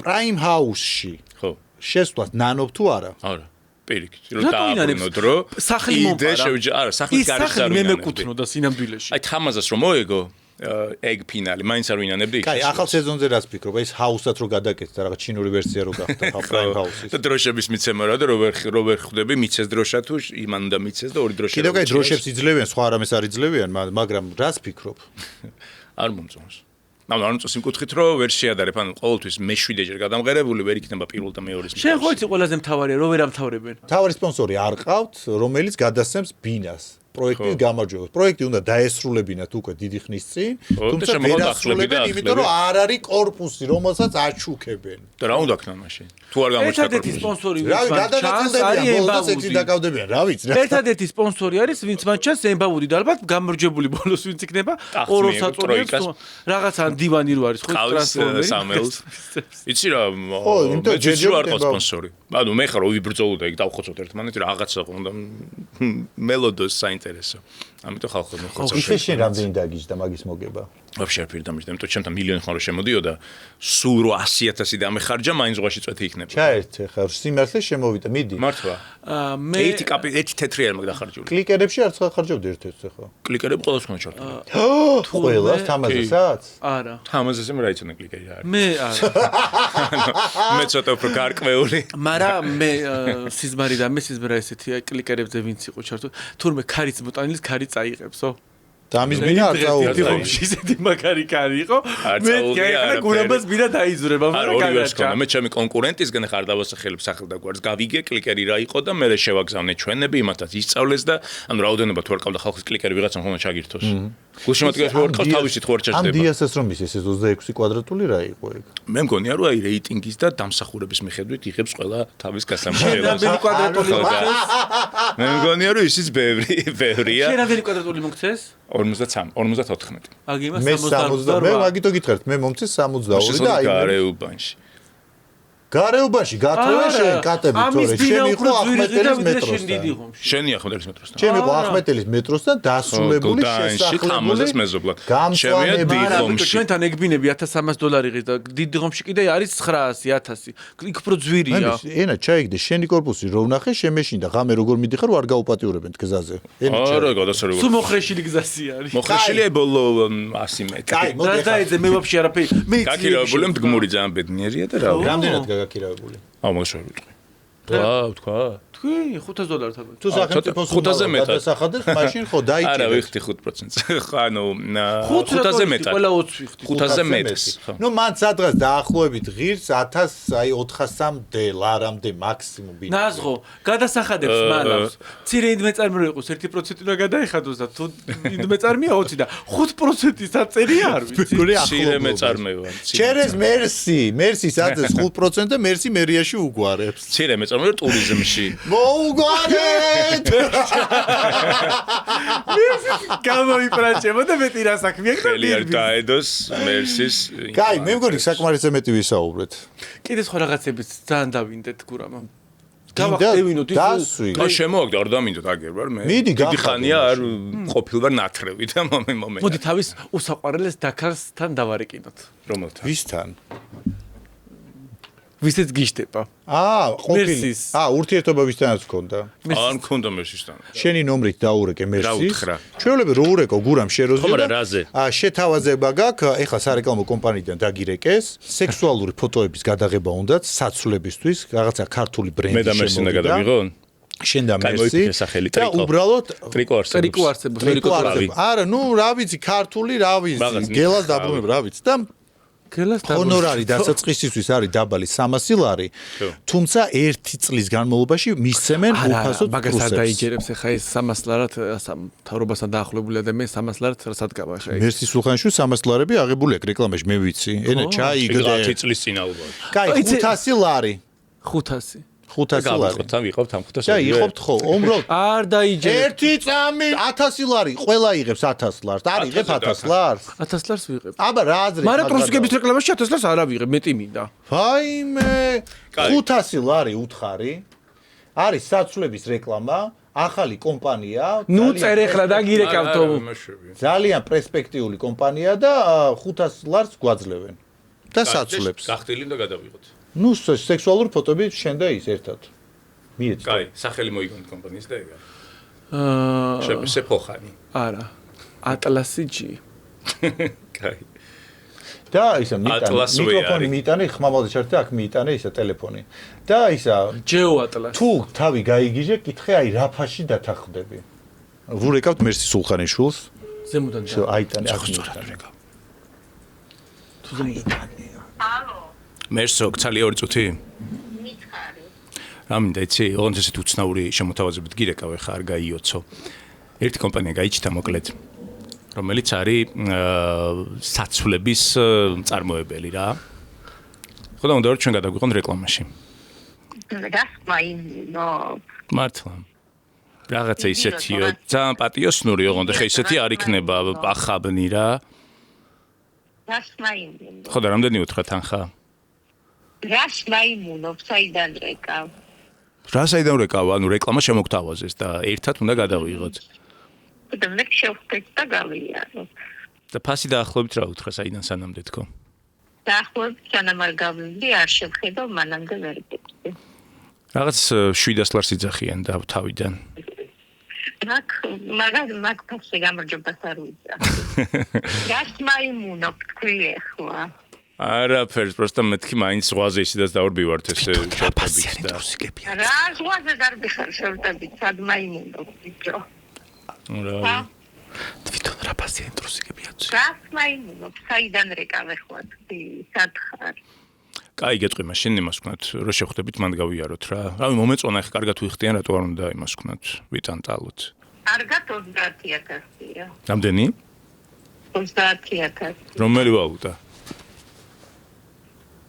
S2: პრაიმ ჰაუსში ხო შესვლას ნანობ თუ არა?
S9: არა. პირიქით, რომ დააბრუნო დრო.
S3: სახლი მომყარა.
S9: არა, სახლის გარშემო არ
S3: მე მეკუთვნოდა სინამდვილეში.
S9: აი თამაზას რომ მოეგო ეგ ფინალი, მაინც არ ვინანებდი იქ.
S2: კაი, ახალ სეზონზე რას ფიქრობ? ეს ჰაუსად რო გადაკეთდა, რაღაც ჩინური ვერსია რო გახდა პრაიმ ჰაუსის.
S9: და დროშების მიცემა რა და რო ვერ ხვდები, მიცეს დროშა თუ იმან და მიცეს და ორი დროშა.
S2: კიდევ კაი დროშებს იძლევიან, სხვა რამეს არ იძლევიან, მაგრამ რას ფიქრობ?
S9: არ მომწონს. ანუ წოს იმ კუთხით რომ ვერ შეადარებ, ანუ ყოველთვის მე-7-ჯერ გადამღერებული ვერ იქნება პირველ და მეორეს.
S3: შენ ხო იცი ყველაზე მთავარია რომ ვერ ამთავრებენ.
S2: თავარი სპონსორი არ ყავთ, რომელიც გადასცემს ბინას. პროექტის გამარჯვებას. პროექტი უნდა დაესრულებინათ უკვე დიდი ხნის წინ, თუმცა ვერ ასრულებენ, იმიტომ რომ არ არის კორპუსი, რომელსაც აჩუქებენ.
S9: და რა უნდა ქნან მაშინ? თუ არ გამოჩნდა
S3: ერთადერთი სპონსორი
S2: რა გადაგაწილდებიან, ბოლოს ექსი დაკავდებიან, რა ვიცი რა.
S3: ერთადერთი სპონსორი არის, ვინც მათ ჩანს ემბავუდი და ალბათ გამარჯვებული ბოლოს ვინც იქნება, ორ საწოლებს რაღაცა დივანი რო არის ხო
S9: ტრანსფორმერი. იცი რა, ჯეჯი არ ყავს სპონსორი. ანუ მე ხარ ვიბრძოლო და იქ დავხოცოთ ერთმანეთს რაღაცა უნდა მელოდოს საინტერესო. ამიტომ ხალხო მოხოცო.
S2: ისე შენ რამდენი დაგიჯდა მაგის მოგება?
S9: ვაფშე არ პირდამიჯდა, იმიტომ ჩემთან მილიონი ხმარო შემოდიოდა, სულ რო 100,000 დამეხარჯა, მაინც ზღვაში წვეთი იქნება.
S2: ჩაერთე ხარ, სიმართლე შემოვიდა, მიდი.
S9: მართლა.
S3: მე
S9: ერთი თეთრი არ მაგ დახარჯული.
S2: კლიკერებში არც ხარჯავდი ერთ-ერთს ხო?
S9: კლიკერები ყველას ხომ ჩართული.
S2: ყველას თამაზესაც?
S3: არა.
S9: თამაზეზე მე რა იცოდნენ კლიკერი არის.
S3: მე არა.
S9: მე ცოტა უფრო გარკვეული.
S3: მაგრამ მე სიზმარი და მე სიზმრა ესეთია კლიკერებზე ვინც იყო ჩართული. თურმე ქარიც მოტანილის ქარი წაიღებსო.
S2: დამის ბინა არ წაუღია.
S3: ისეთი მაგარი ქარი იყო. მე გაიხარა გურამას ბინა დაიზურება, მაგრამ
S9: გაგაჩა. მე ჩემი კონკურენტისგან ხარ დავასახელებ სახელდა გვარს. გავიგე კლიკერი რა იყო და მე შევაგზავნე ჩვენები, იმათაც ისწავლეს და ანუ რაოდენობა თუ არ ყავდა ხალხის კლიკერი ვიღაცამ ხომ ჩაგირთოს. გულშემატკივარში ვერ ყავს თავისით ხო არ ჩაჯდება.
S2: ამ დიასას რომ ის ეს 26 კვადრატული რა იყო ეგ?
S9: მე მგონია რომ აი რეიტინგის და დამსახურების მიხედვით იღებს ყველა თავის გასამშენებლად.
S3: რამდენი კვადრატული მოგცეს?
S9: მე მგონია რომ ისიც ბევრია.
S3: შენ რამდენი კვადრატული მოგცეს?
S9: 53, 54.
S3: აგი იმას
S2: მე 60 მე მაგითო გითხარით, მე მომცეს 62 და აი
S9: გარეუბანში.
S2: გარეუბანში გათხოვე შენ კატები თორე შენ იყო ახმეტელის მეტროსთან.
S9: შენი ახმეტელის მეტროსთან.
S2: შენ იყო ახმეტელის მეტროსთან დასრულებული შესახლებული
S9: მეზობლად.
S2: შემია
S3: დიღომში. ჩვენთან ეგბინები $1300 ღირს და დიდ დიღომში კიდე არის 900,000. იქ უფრო ძვირია.
S2: ენა ჩაიგდე შენი корпуსი რო ვნახე შემეშინდა ღამე როგორ მიდიხარ არ გაუპატიურებენ გზაზე.
S9: არა გადასარევი.
S3: სულ მოხრეშილი გზასი არის.
S9: მოხრეშილია ბოლო 100 მეტრი.
S2: კაი მოდი
S3: დაიძე მე ვაფშე არაფერი. მე
S9: გაქირავებული მდგმური ძალიან ბედნიერია და რა.
S2: რამდენად გაგაქირავებული?
S9: ამაშორი ვიტყვი. თქვა.
S3: თქვი $500 თაგო.
S2: თუ სახელმწიფოს
S9: 500-ზე მეტად
S2: გადასახადეს, მაშინ ხო დაიჭირე.
S9: არა, ვიხდი 5%. ხო, ანუ 500-ზე მეტად.
S3: ყველა 20 ვიხდი.
S9: 500-ზე მეტს.
S2: ნუ მან სადღაც დაახლოებით ღირს 1000 აი 400-მდე ლარამდე მაქსიმუმ ბინა.
S3: ნაზღო, გადასახადებს მანავს. მცირე ინდმეწარმე იყოს 1% უნდა გადაიხადოს და თუ ინდმეწარმეა 20 და 5%-ის აწერი არ ვიცი.
S9: მცირე მეწარმე ვარ.
S2: ჩერეს მერსი საძეს 5% და მერსი მერიაში უგვარებს.
S9: მცირე მეწარმე ტურიზმში.
S2: მოუგვარეთ!
S3: გამოიპრაჩებო და მეტი რა საქმეა
S9: ხელი არ დაედოს მერსის.
S2: კაი, მე მგონი საკმარისზე მეტი ვისაუბრეთ.
S3: კიდე სხვა რაღაცებიც ძალიან დავინდეთ გურამა. გავახდევინოთ ის.
S2: დასვი.
S9: და შემოაგდა არ დამინდოთ აგერ ვარ მე.
S2: მიდი
S9: ხანია არ ყოფილ ვარ ნათრევი და მომენტ.
S3: მოდი თავის უსაყვარლეს დაქალსთან დავარეკინოთ.
S9: რომელთან?
S2: ვისთან?
S3: ვისაც გიშდება.
S2: ყოფილი. ურთიერთობა ვისთანაც გქონდა?
S9: არ მქონდა მერსისთან.
S2: შენი ნომრით დაურეკე მერსის.
S9: რა უთხრა?
S2: ჩვეულებრივ რო ურეკო გურამ შეროზე.
S9: ხომ რა რაზე?
S2: შეთავაზება გაქვს, ეხლა სარეკლამო კომპანიიდან დაგირეკეს, სექსუალური ფოტოების გადაღება უნდათ საცვლებისთვის, რაღაცა ქართული ბრენდი
S9: მე და მერსი უნდა გადავიღონ?
S2: შენ და მერსი. და უბრალოდ
S9: ტრიკო
S3: არსებობს.
S2: არა, ნუ რა ვიცი, ქართული რა ვიცი, გელას დაბრუნებ რა ვიცი და ჰონორარი დასაწყისისთვის არის დაბალი 300 ლარი, თუმცა 1 წლის განმავლობაში მისცემენ უფასოდ
S3: მაგას არ დაიჯერებს ახლა ეს 300 ლარად მთავრობასთან დაახლოებული ადამიანს 300 ლარად სადგავა ახლა ეს.
S2: მერსის სულხანიშვილის 300 ლარები აღებული აქვს რეკლამაში, მე ვიცი. ენა ჩაიგდე
S9: 10 წლის წინ ალბათ.
S2: კაი, 500 ლარი.
S3: 500.
S2: 500 ლარი.
S9: გავიყოთ, ვიყავთ ამ 500
S2: და იყობთ ხო? უმრობ.
S3: არ დაიჯერებს.
S2: ერთი წამი 1000 ლარი, ყველა იღებს 1000 ლარს. არ იღებ 1000 ლარს?
S3: 1000 ლარს ვიღებ.
S2: აბა რა აზრი?
S3: მაგრამ ტრუსიკების რეკლამაში 1000 ლარს არ ავიღებ, მეტი მინდა.
S2: ვაიმე, 500 ლარი უთხარი. არის საცვლების რეკლამა, ახალი კომპანია.
S3: ნუ წერ ახლა დაგირეკავთო.
S2: ძალიან პერსპექტიული კომპანია და 500 ლარს გვაძლევენ. და საცვლებს.
S9: გახტილი და გადავიღოთ.
S2: ნუ სექსუალური ფოტოები შენ და ის ერთად. მიეცი.
S9: კაი, სახელი მოიგონთ კომპანიის და ეგა. შეფოხანი.
S3: არა. ატლასი ჯი.
S9: კაი.
S2: და ისა მიკროფონი მიიტანე, ხმამალზე ჩართე, აქ მიიტანე ისა ტელეფონი. და ისა
S3: ჯეო ატლასი.
S2: თუ თავი გაიგიჟე, კითხე აი რა ფაში დათანხმდები. ვურეკავთ მერსის სულხანიშვილს.
S3: ზემოდან
S2: აიტანე აქ.
S9: მერსო, ცალი 2 წუთი?
S7: მითხარი.
S9: რამინდა იცი, ოღონდ ესეთ უცნაური შემოთავაზებით გირეკავ ხა არ გაიოცო. ერთი კომპანია გაიჩნდა მოკლედ, რომელიც არის საცვლების მწარმოებელი რა. ხო და უნდა რომ ჩვენ გადაგვიყონ რეკლამაში. მართლა. რაღაცა ისეთიო, ძალიან პატიოსნური ოღონდ ხა ისეთი არ იქნება ახაბნი რა. ხო და რამდენი უთხრა თანხა?
S7: რას მაიმუნობ, საიდან რეკავ?
S9: რა საიდან რეკავ? ანუ რეკლამა შემოგთავაზეს და ერთად უნდა გადავიღოთ.
S7: და მე შევხვდეთ და გავიარო.
S9: და ფასი დაახლოებით რა უთხრა საიდან სანამდე თქო?
S7: დაახლოებით სანამ არ გავიდი, არ შევხედავ, მანამდე ვერ ვიტყვი.
S9: რაღაც 700 ლარს იძახიან და თავიდან.
S7: მაგ ფასზე გამარჯვებას არ ვიძახი. რას მაიმუნობ თქვი ახლა?
S9: არაფერს, просто მეთქი მაინც ზღვაზე ისედაც დავრბივართ ეს შორტებით და.
S7: რა ზღვაზე დარბიხარ შორტებით, სად მაიმუნობ ბიჭო?
S9: რა.
S3: თვითონ რა ფასია ინტრუსიკებია?
S7: რას მაიმუნობ, საიდან რეკავ ახლა თქვი, სად ხარ?
S9: კაი გეტყვი მაშინ იმას ვქნათ, რო შევხვდებით მანდ გავიაროთ რა. რავი მომეწონა ხა კარგად ვიხდიან, რატო არ უნდა იმას ვქნათ, ვიტანტალოთ.
S7: კარგად 30,000-ია.
S9: რამდენი?
S7: 30,000.
S9: რომელი ვალუტა?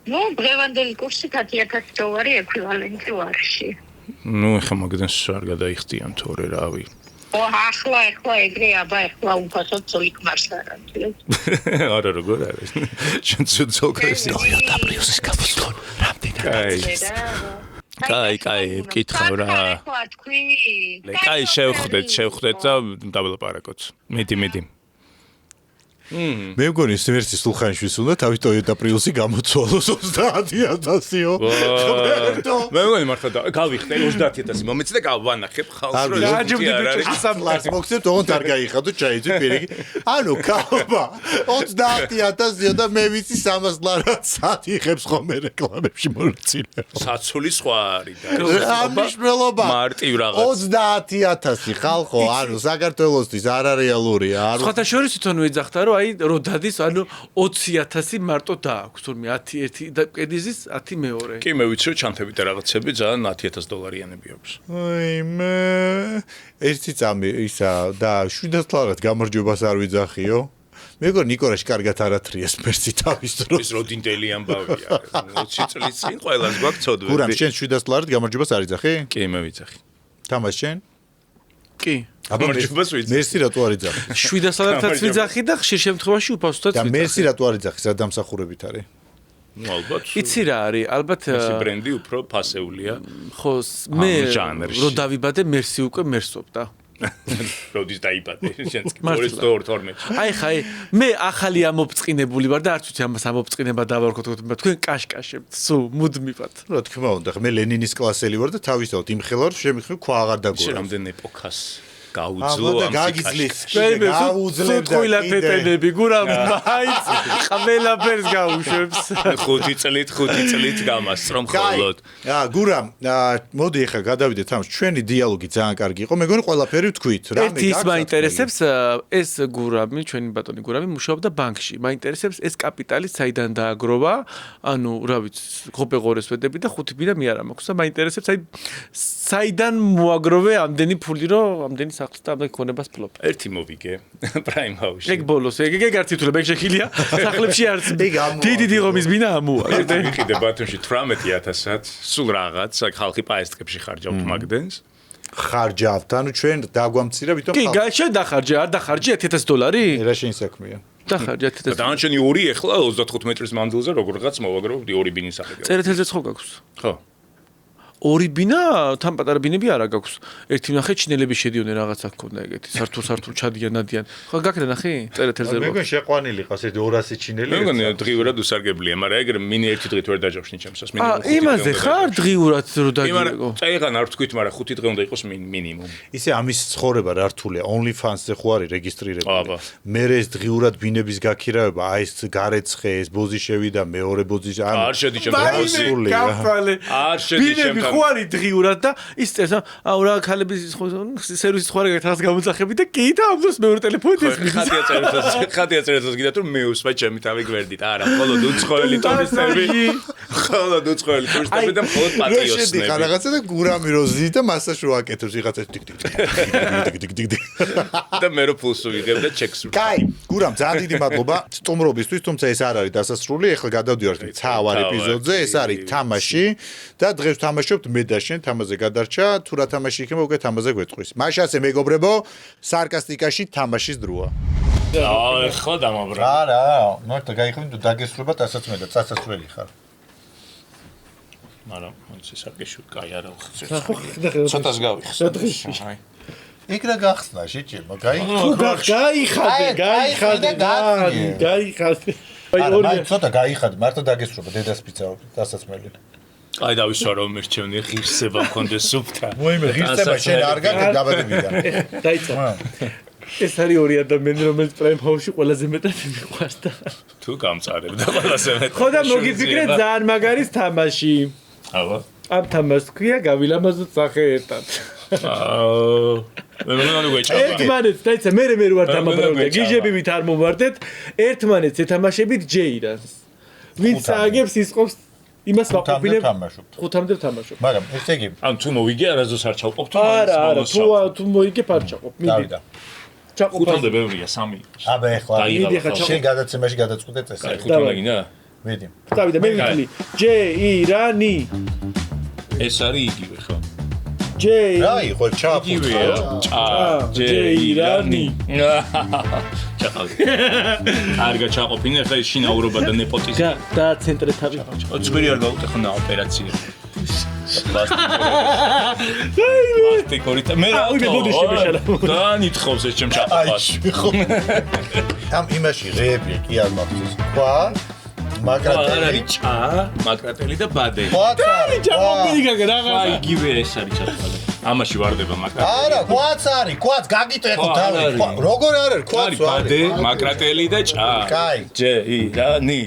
S7: ნუ დღევანდელი კურსი $10,000 ეკვივალენტი ვარში.
S9: ნუ ეხა მაგდენს არ გადაიხდიან თორე რავი.
S7: ახლა ეგრე აბა ახლა უფასოდ ზოლიკმარს არამთვიო.
S9: არა როგორ არის? ჩვენ ზოლკრესი.
S3: WS-ის გაფუძნო რამდენი?
S9: კაი, ვკითხავ რა.
S7: ახლა თქვი.
S9: კაი, შევხვდეთ და დაველაპარაკოთ. მიდი.
S2: მე მგონი სიმერსი სულხანიშვილს უნდა თავის Toyota Prius-ი გამოცვალოს 30,000-იო.
S9: მე მგონი მართლა გავიხდე 30,000 მომეც და გავანახებ ხალხს რომ
S2: ლარს მოგცემთ ოღონდ არ გაიხადო ჩაიძვი პირიქი. ანუ კალბა 30,000-იო და მე ვიცი 300 ლარად სად იღებს ხოლმე რეკლამებში მონაწილეობა.
S9: საცული სხვა არის და
S2: რა მნიშვნელობა?
S9: მარტივ რაღაც
S2: 30,000 ხალხო, ანუ საქართველოსთვის არარეალურია.
S3: სხვათა შორის თვითონ ვეძახდა რომ აი რო დადის, ანუ 20,000 მარტო დააქვს, თურმე 10 ერთი და კედიზის 10 მეორე.
S9: კი მე ვიცი რომ ჩანთები და რაღაცები ძალიან $10,000-იანები აქვს.
S2: აი მე ერთი წამი ისა და 700 ლარად გამარჯვებას არ ვიძახიო. მეგონი ნიკორაში კარგად არათრიეს მერსი თავის დროს.
S9: ის როდინდელი ამბავია. 20 წლის წინ ყველას გვაქვს ცოდვები.
S2: გურამ შენ 700 ლარად გამარჯვებას არ იძახი?
S9: კი მე ვიძახი.
S2: თამაშ შენ?
S3: კი.
S2: აბა
S9: გამარჯვებას ვიძახი.
S2: მერსი რატო არ იძახი?
S3: 700 ლარადაც ვიძახი და ხშირ შემთხვევაში უფასოდაც
S2: და
S3: ვიძახი.
S2: მერსი რატო არ იძახი? რა დამსახურებით არის?
S9: ნუ ალბათ.
S3: იცი რა არის? ალბათ
S9: ეს ბრენდი უფრო ფასეულია.
S3: ხო, მე
S9: ჟანრში.
S3: რო დავიბადე მერსი უკვე მერსობდა.
S9: როდის დაიბადე? შენც კი 2012.
S3: აი ხაი, მე ახალი ამობწყინებული ვარ და არც ვიცი ამას ამობწყინება დავარქოთ, თქვენ კაშკაშებთ, სუ მუდმივად.
S2: რა თქმა უნდა, მე ლენინის კლასელი ვარ და თავისთავად იმხელავ, შემიხმე ქვა აღარ დაგორა.
S9: შენ რამდენ ეპოქას გაუძლო ამ
S2: გაგიძლის
S3: გაუძლებ და პეტენები გურამ მაინც ყველაფერს გაუშვებს
S9: 5 წლით გამასწრომ ხოლოდ
S2: გურამ მოდი ახლა გადავიდეთ ამ ჩვენი დიალოგი ძალიან კარგი იყო მეგონი ყველაფერი ვთქვით
S3: რა მე ის მაინტერესებს ეს გურამი ჩვენი ბატონი გურამი მუშაობდა ბანკში მაინტერესებს ეს კაპიტალი საიდან დააგროვა ანუ რა ვიცი ხოპეღორეს ვედები და 5 ბინა მე არ მაქვს და მაინტერესებს აი საიდან მოაგროვე ამდენი ფული რომ ამდენი სახლს და ამდენი ქონებას ფლობ.
S9: ერთი მოვიგე პრაიმ ჰაუსში.
S3: ეგ ბოლოს, ეგ არ თვითონ მე შეხილია. სახლებში არც დიდი დიღომის ბინა ამოაგდე.
S9: ვიყიდე ბათუმში 18,000-ად, სულ რაღაც, ხალხი პაესტკებში ხარჯავთ მაგდენს.
S2: ხარჯავთ, ანუ ჩვენ დაგვამცირა ვითომ
S3: ხალხი. კი, შენ დახარჯე, არ დახარჯე $1,000?
S2: რა შენი საქმეა?
S3: დახარჯე $1,000.
S9: დანარჩენი 2 ეხლა 35 მეტრის მანძილზე როგორღაც მოვაგროვ 2 ბინის სახით.
S3: წერეთელზეც ხო გაქვს?
S9: ხო.
S3: 2 ბინა, თან პატარა ბინები არა გაქვს. ერთი ნახე ჩინელები შედიოდნენ რაღაცა ჰქონდა ეგეთი. სართულ ჩადიან ნადიან. ხო გაქრა ნახე? წერეთელზე.
S2: მეგონი შეყვანილი ყავს ეს 200 ჩინელი.
S9: მეგონი დღიურად უსარგებლია, მაგრამ ეგრე მინი ერთი დღით ვერ დაჯავშნი ჩემსას.
S3: იმაზე ხარ დღიურად რო დაგიგო.
S9: წაიღან არ ვთქვით, მაგრამ 5 დღე უნდა იყოს მინიმუმ.
S2: ისე ამის ცხოვრება რა რთულია. OnlyFans-ზე ხო არის რეგისტრირებული. მე ეს დღიურად ბინების გაქირავება, აი ეს გარეცხე, ეს ბოზი შევიდა, მეორე ბოზი
S9: არ შედი ჩემს ბოზი.
S3: გაფალე.
S9: არ შედი ჩემს
S3: ხო არის დღიურად და ის წერს აუ რა ქალების სერვისის ხوارი გეთას გამოძახები და კი და ამ დროს მეორე ტელეფონით ეს
S9: ხათია წერეთოს გიდა თუ მე უსმა ჩემი თავი გვერდით არა მხოლოდ უცხოელი ტურისტები მხოლოდ უცხოელი ტურისტები და მხოლოდ პატრიოტები
S2: რა რაღაცა და გურამი როზი და მასაჟ ვაკეთებს ვიღაცა ტიკ ტიკ ტიკ
S9: და მე რო ფულს ვიღებ და ჩეკს ვიღებ.
S2: კაი, გურამ, ძალიან დიდი მადლობა სტუმრობისთვის, თუმცა ეს არ არის დასასრული, ეხლა გადავდივართ ცავარ ეპიზოდზე, ეს არის თამაში და დღეს თამაშობთ მე და შენ, თამაზე გადარჩა, თუ რა თამაში იქნება, უკვე თამაზე გვეტყვის. მაშასე მეგობრებო, სარკასტიკაში თამაშის დროა.
S9: ხო დამაბრა.
S2: არა, მარტო გაიხმით თუ დაგესრულებათ, ასაც მე და წასასვლელი ხარ.
S9: მაგრამ ის საკეშუ კაი არა ხსენს. ცოტას გავიხსენ.
S2: იქ რა გახსნა შეჭება,
S3: გაიხადე.
S2: აი ცოტა გაიხადე, მარტო დაგესრულება დედას პიცა დასასმელი.
S9: აი დავისვა რომ მერჩევნი ღირსება მქონდეს სუფთა.
S2: მოიმე ღირსება შენ არ გაგებ დაბადებიდან.
S3: დაიცა. ეს არის ორი ადამიანი რომელიც პრემ-ჰაუსში ყველაზე მეტად მიყვარს და
S9: თუ გამწარებდა ყველაზე მეტად.
S3: ხო და მოგიფიქრე ძალიან მაგარის თამაში.
S9: აბა.
S3: ამ თამაშს ქვია გავილამაზოთ სახე ერთად.
S9: მე მგონი გვეჭამა.
S3: ერთმანეთს დაიცა მე ვარ დამაბრუნდა. გიჟებივით არ მომვარდეთ. ერთმანეთს ეთამაშებით ჯეირანს. ვინც წააგებს ისყობს იმას ვაყოფილებ. ხუთამდე თამაშობ.
S2: მაგრამ ესე იგი,
S9: ან თუ მოვიგე არასდროს არ ჩავყოფ თუ
S3: არა, თუ მოიგებ არ ჩაყოფ. მიდი.
S9: ხუთამდე ბევრია 3.
S2: აბა ეხლა შენ გადაცემაში გადაწყვეტე წესები.
S9: ხუთამდე გინდა?
S2: მიდი.
S3: დავიდა მე ვიტყვი ჯეირანი.
S9: ეს არის იგივე ხო?
S2: რაი ხო
S9: იგივეა. ჯეირანი. ჩაყავი. არგა ჩაყოფინე ახლა შინაურობა და ნეპოტიზმი.
S3: და ცენტრე თავი.
S9: ძვირი არ გაუტეხნა ოპერაცია. პლასტიკური და მე რა და ნითხავს ეს ჩემ ჩაყავს.
S2: ამ იმაში რეები კი არ მახსოვს. ყვა
S9: მაკრატელი მაკრატელი და ბადე.
S3: და ჩაყოფილი გაგრაღა.
S9: აი იგივე ეს არის ჩაყავი. ამაში ვარდება მაკრატელი.
S2: არა, ყვაც არის, ყვაც გაგიტო ეხო თავი. როგორ არ არის, ყვაც
S9: არის ბადე, მაკრატელი და ჭა.
S2: კაი.
S9: ჯეირანი.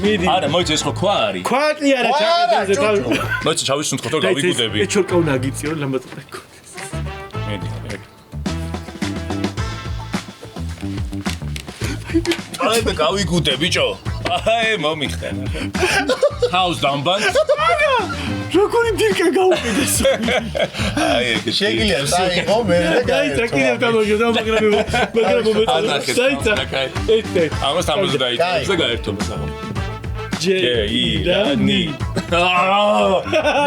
S3: მიდი.
S9: არა, მოიწეს ხო ქვა არის?
S3: ქვა კი არა ჩაყიდაზე თავი.
S9: მოიწე ჩავისუნთქო თორე გავიგუდები.
S3: ეს ჩორკა უნდა გიწიო ლამაზად.
S9: მიდი. აი მე გავიგუდე ბიჭო. აი მომიხდე. ჰაუს დამბან.
S3: როგორი დირკა გაუყიდეს.
S9: აი ეგ
S2: შეგიძლია დაიღო მე და
S3: დაიცა კიდევ თამაშობ და მაგრამ მომეწონა. დაიცა. ეს
S9: ამას თამაში დაიცა და გაერთობა საღო.
S3: ჯეირანი.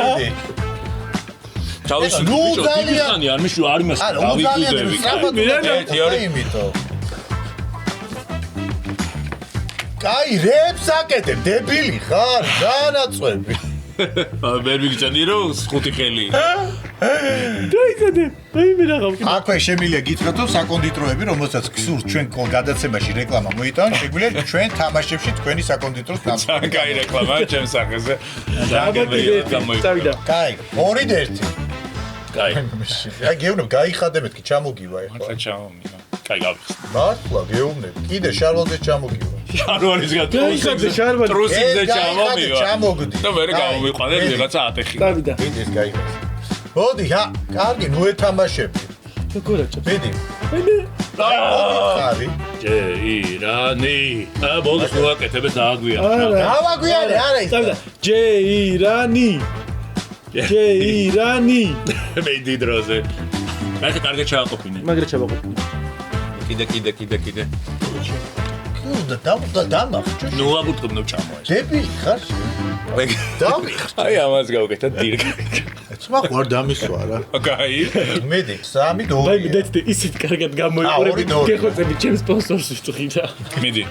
S2: მიდი.
S9: ჩავისუნთქო ბიჭო, დიბიხანი არ მიშვა არ იმას გავიგუდები.
S2: იმიტომ. კაი, რეებს აკეთებ, დებილი ხარ, განაწვევი.
S9: ვერ მიგწენი რომ ხუთი ხელი.
S3: დაიცადე, აი მე რაღაც.
S2: აქვე შემიძლია გითხრათ რომ საკონდიტროები, რომელსაც გსურთ ჩვენ გადაცემაში რეკლამა მოიტანოთ, შეგვიძლია ჩვენ თამაშებში თქვენი საკონდიტროს
S9: ძალიან კაი რეკლამა ჩემს სახეზე.
S3: წავიდა.
S2: კაი, 2-1.
S9: კაი.
S2: აი გეუბნებ, გაიხადე მეთქი, ჩამოგივა ეხლა.
S9: მართლა ჩამომივა. კაი გავიხსნა.
S2: მართლა გეუბნებ, კიდე შარვალზე ჩამოგივა.
S9: შარვალის
S3: გაიხადე შარვალ.
S9: ტრუსიზე ჩამომივა.
S2: ჩამოგდი.
S9: და მე გამომიყვანე ვიღაცა ატეხი.
S3: წავიდა.
S2: ეს გაიხადე. მოდი, კარგი, ნუ ეთამაშები.
S3: როგორაჭა?
S2: მიდი. ხარი.
S9: ჯეირანი. ბოლოს ვაკეთებ ეს აგვია.
S2: დავაგვიანე, არა ის.
S3: წავიდა. ჯეირანი. ჯეირანი.
S9: მე დიდროზე. მე კარგი ჩააყოფინე.
S3: მაგრა ჩავაყოფინე.
S9: კიდე.
S2: და დამახჭო.
S9: ნუ აბუტყნო ჩამოეს.
S2: დებილი ხარ? დავიხ.
S9: აი ამას გავუკეთა დირკა.
S2: ცმა ხარ დამისვა რა.
S9: კაი.
S2: მიდი, 3-2.
S3: აი მე დეცდი ისეთ კარგად გამოიყურები გეხოცები ჩემ სპონსორს ვიტყვიდა.
S9: მიდი.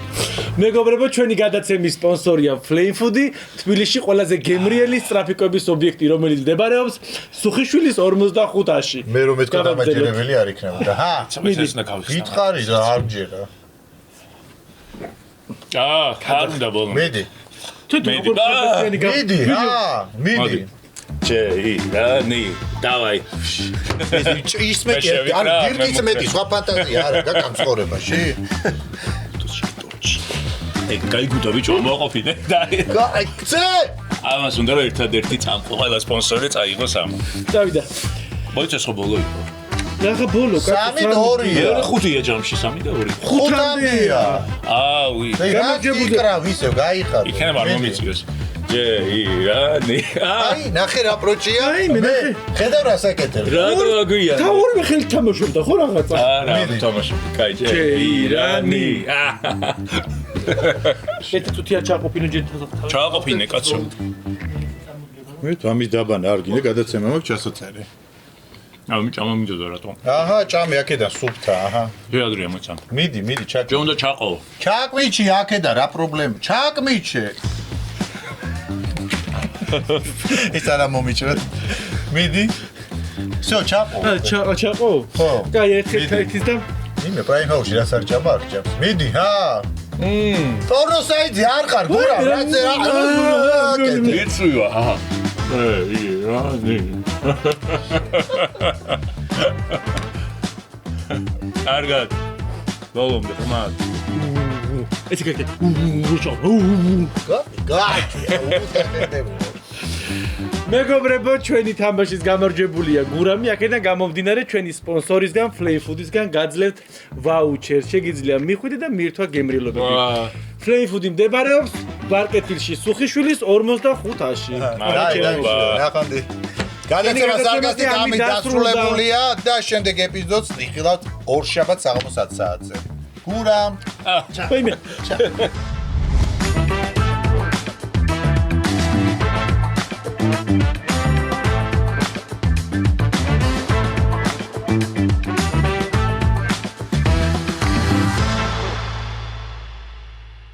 S3: მეგობრებო, ჩვენი გადაცემის სპონსორია Flame Food-ი, თბილისში ყველაზე გემრიელი სტრაფიკების ობიექტი, რომელიც მდებარეობს სუხიშვილის 45-ში.
S2: მე რომ მეთქვა დამაჯერებელი არ იქნებოდა. ჰა,
S9: მიდი. ეს უნდა გავიხსნა.
S2: გითხარი რა არ ჯერა.
S9: ხარ უნდა ბოლო.
S2: მიდი.
S3: მიდი.
S2: მიდი.
S9: ჯეირანი. დავაი.
S2: ის მეტი, არ დირკიც მეტი, სხვა ფანტაზია არა და გამწყორებაში.
S9: ეგ გაიგუდა ბიჭო, მოაყოფინე.
S2: კაი, წე!
S9: ამას უნდა რომ ერთადერთი წამყვი ყველა სპონსორი წაიღოს ამ.
S3: დავიდა.
S9: მოიწეს ხო ბოლო იყო.
S3: ნახა ბოლო,
S2: 3-2-ია.
S9: 5-ია ჯამში 3-2.
S2: 5-მდეა.
S9: აუი.
S2: გამარჯვებული კრა ვისევ გაიხადე.
S9: იქნება არ მომიწიოს. ჯეირანი.
S2: აი, ნახე რა პროჭია.
S3: აი, მე ნახე.
S2: ხედავ რა საკეთებ.
S9: რატო აგვია?
S3: თავურმე ხელი თამაშობდა ხო რაღაცა?
S9: არა, თამაშობ. კაი, ჯეირანი.
S3: ერთი თუთია ჩაყოფინო ჯერ
S9: ჩააყოფინე კაცო.
S2: მე თამის დაბანა არ გინდა გადაცემა მაქვს ჩასაწერი.
S9: ამი ჭამა მინდოდა რატო?
S2: აჰა, ჭამი აქედან სუფთა, აჰა.
S9: შეადრია მოწამ.
S2: მიდი, ჩაკ.
S9: ჯე უნდა ჩაყო.
S2: ჩაკმიჩი აქედან რა პრობლემა? ჩაკმიჩე. ის არა მომიჭრეთ. მიდი. всё, ჩაყო.
S3: ჩაყო?
S2: ხო.
S3: კაი, ერთის და
S2: იმე პრაიმჰაუსში რას არ ჭამა აქ ჭამს. მიდი, ჰა. ტორნოსაიძე არ ხარ, გურა, რაზე რა.
S9: მიწვია, აჰა. რანი. კარგად. ბოლომდე ხმარ.
S3: ეს კეთე. მეგობრებო, ჩვენი თამაშის გამარჯვებულია გურამი. აქედან გამომდინარე ჩვენი სპონსორისგან, Flame Food-ისგან გაძლევთ ვაუჩერს. შეგიძლია მიხვიდე და მიირთვა გემრიელობები. Flame Food-ი მდებარეობს ბარკეთილში, სუხიშვილის 45-ში.
S2: ნახანდი. გადაცემა სარკასტიკა ამით დასრულებულია და შემდეგ ეპიზოდს ნიხილავთ ორშაბათ საღამო 7 საათზე. გურამ.
S3: ვაიმე.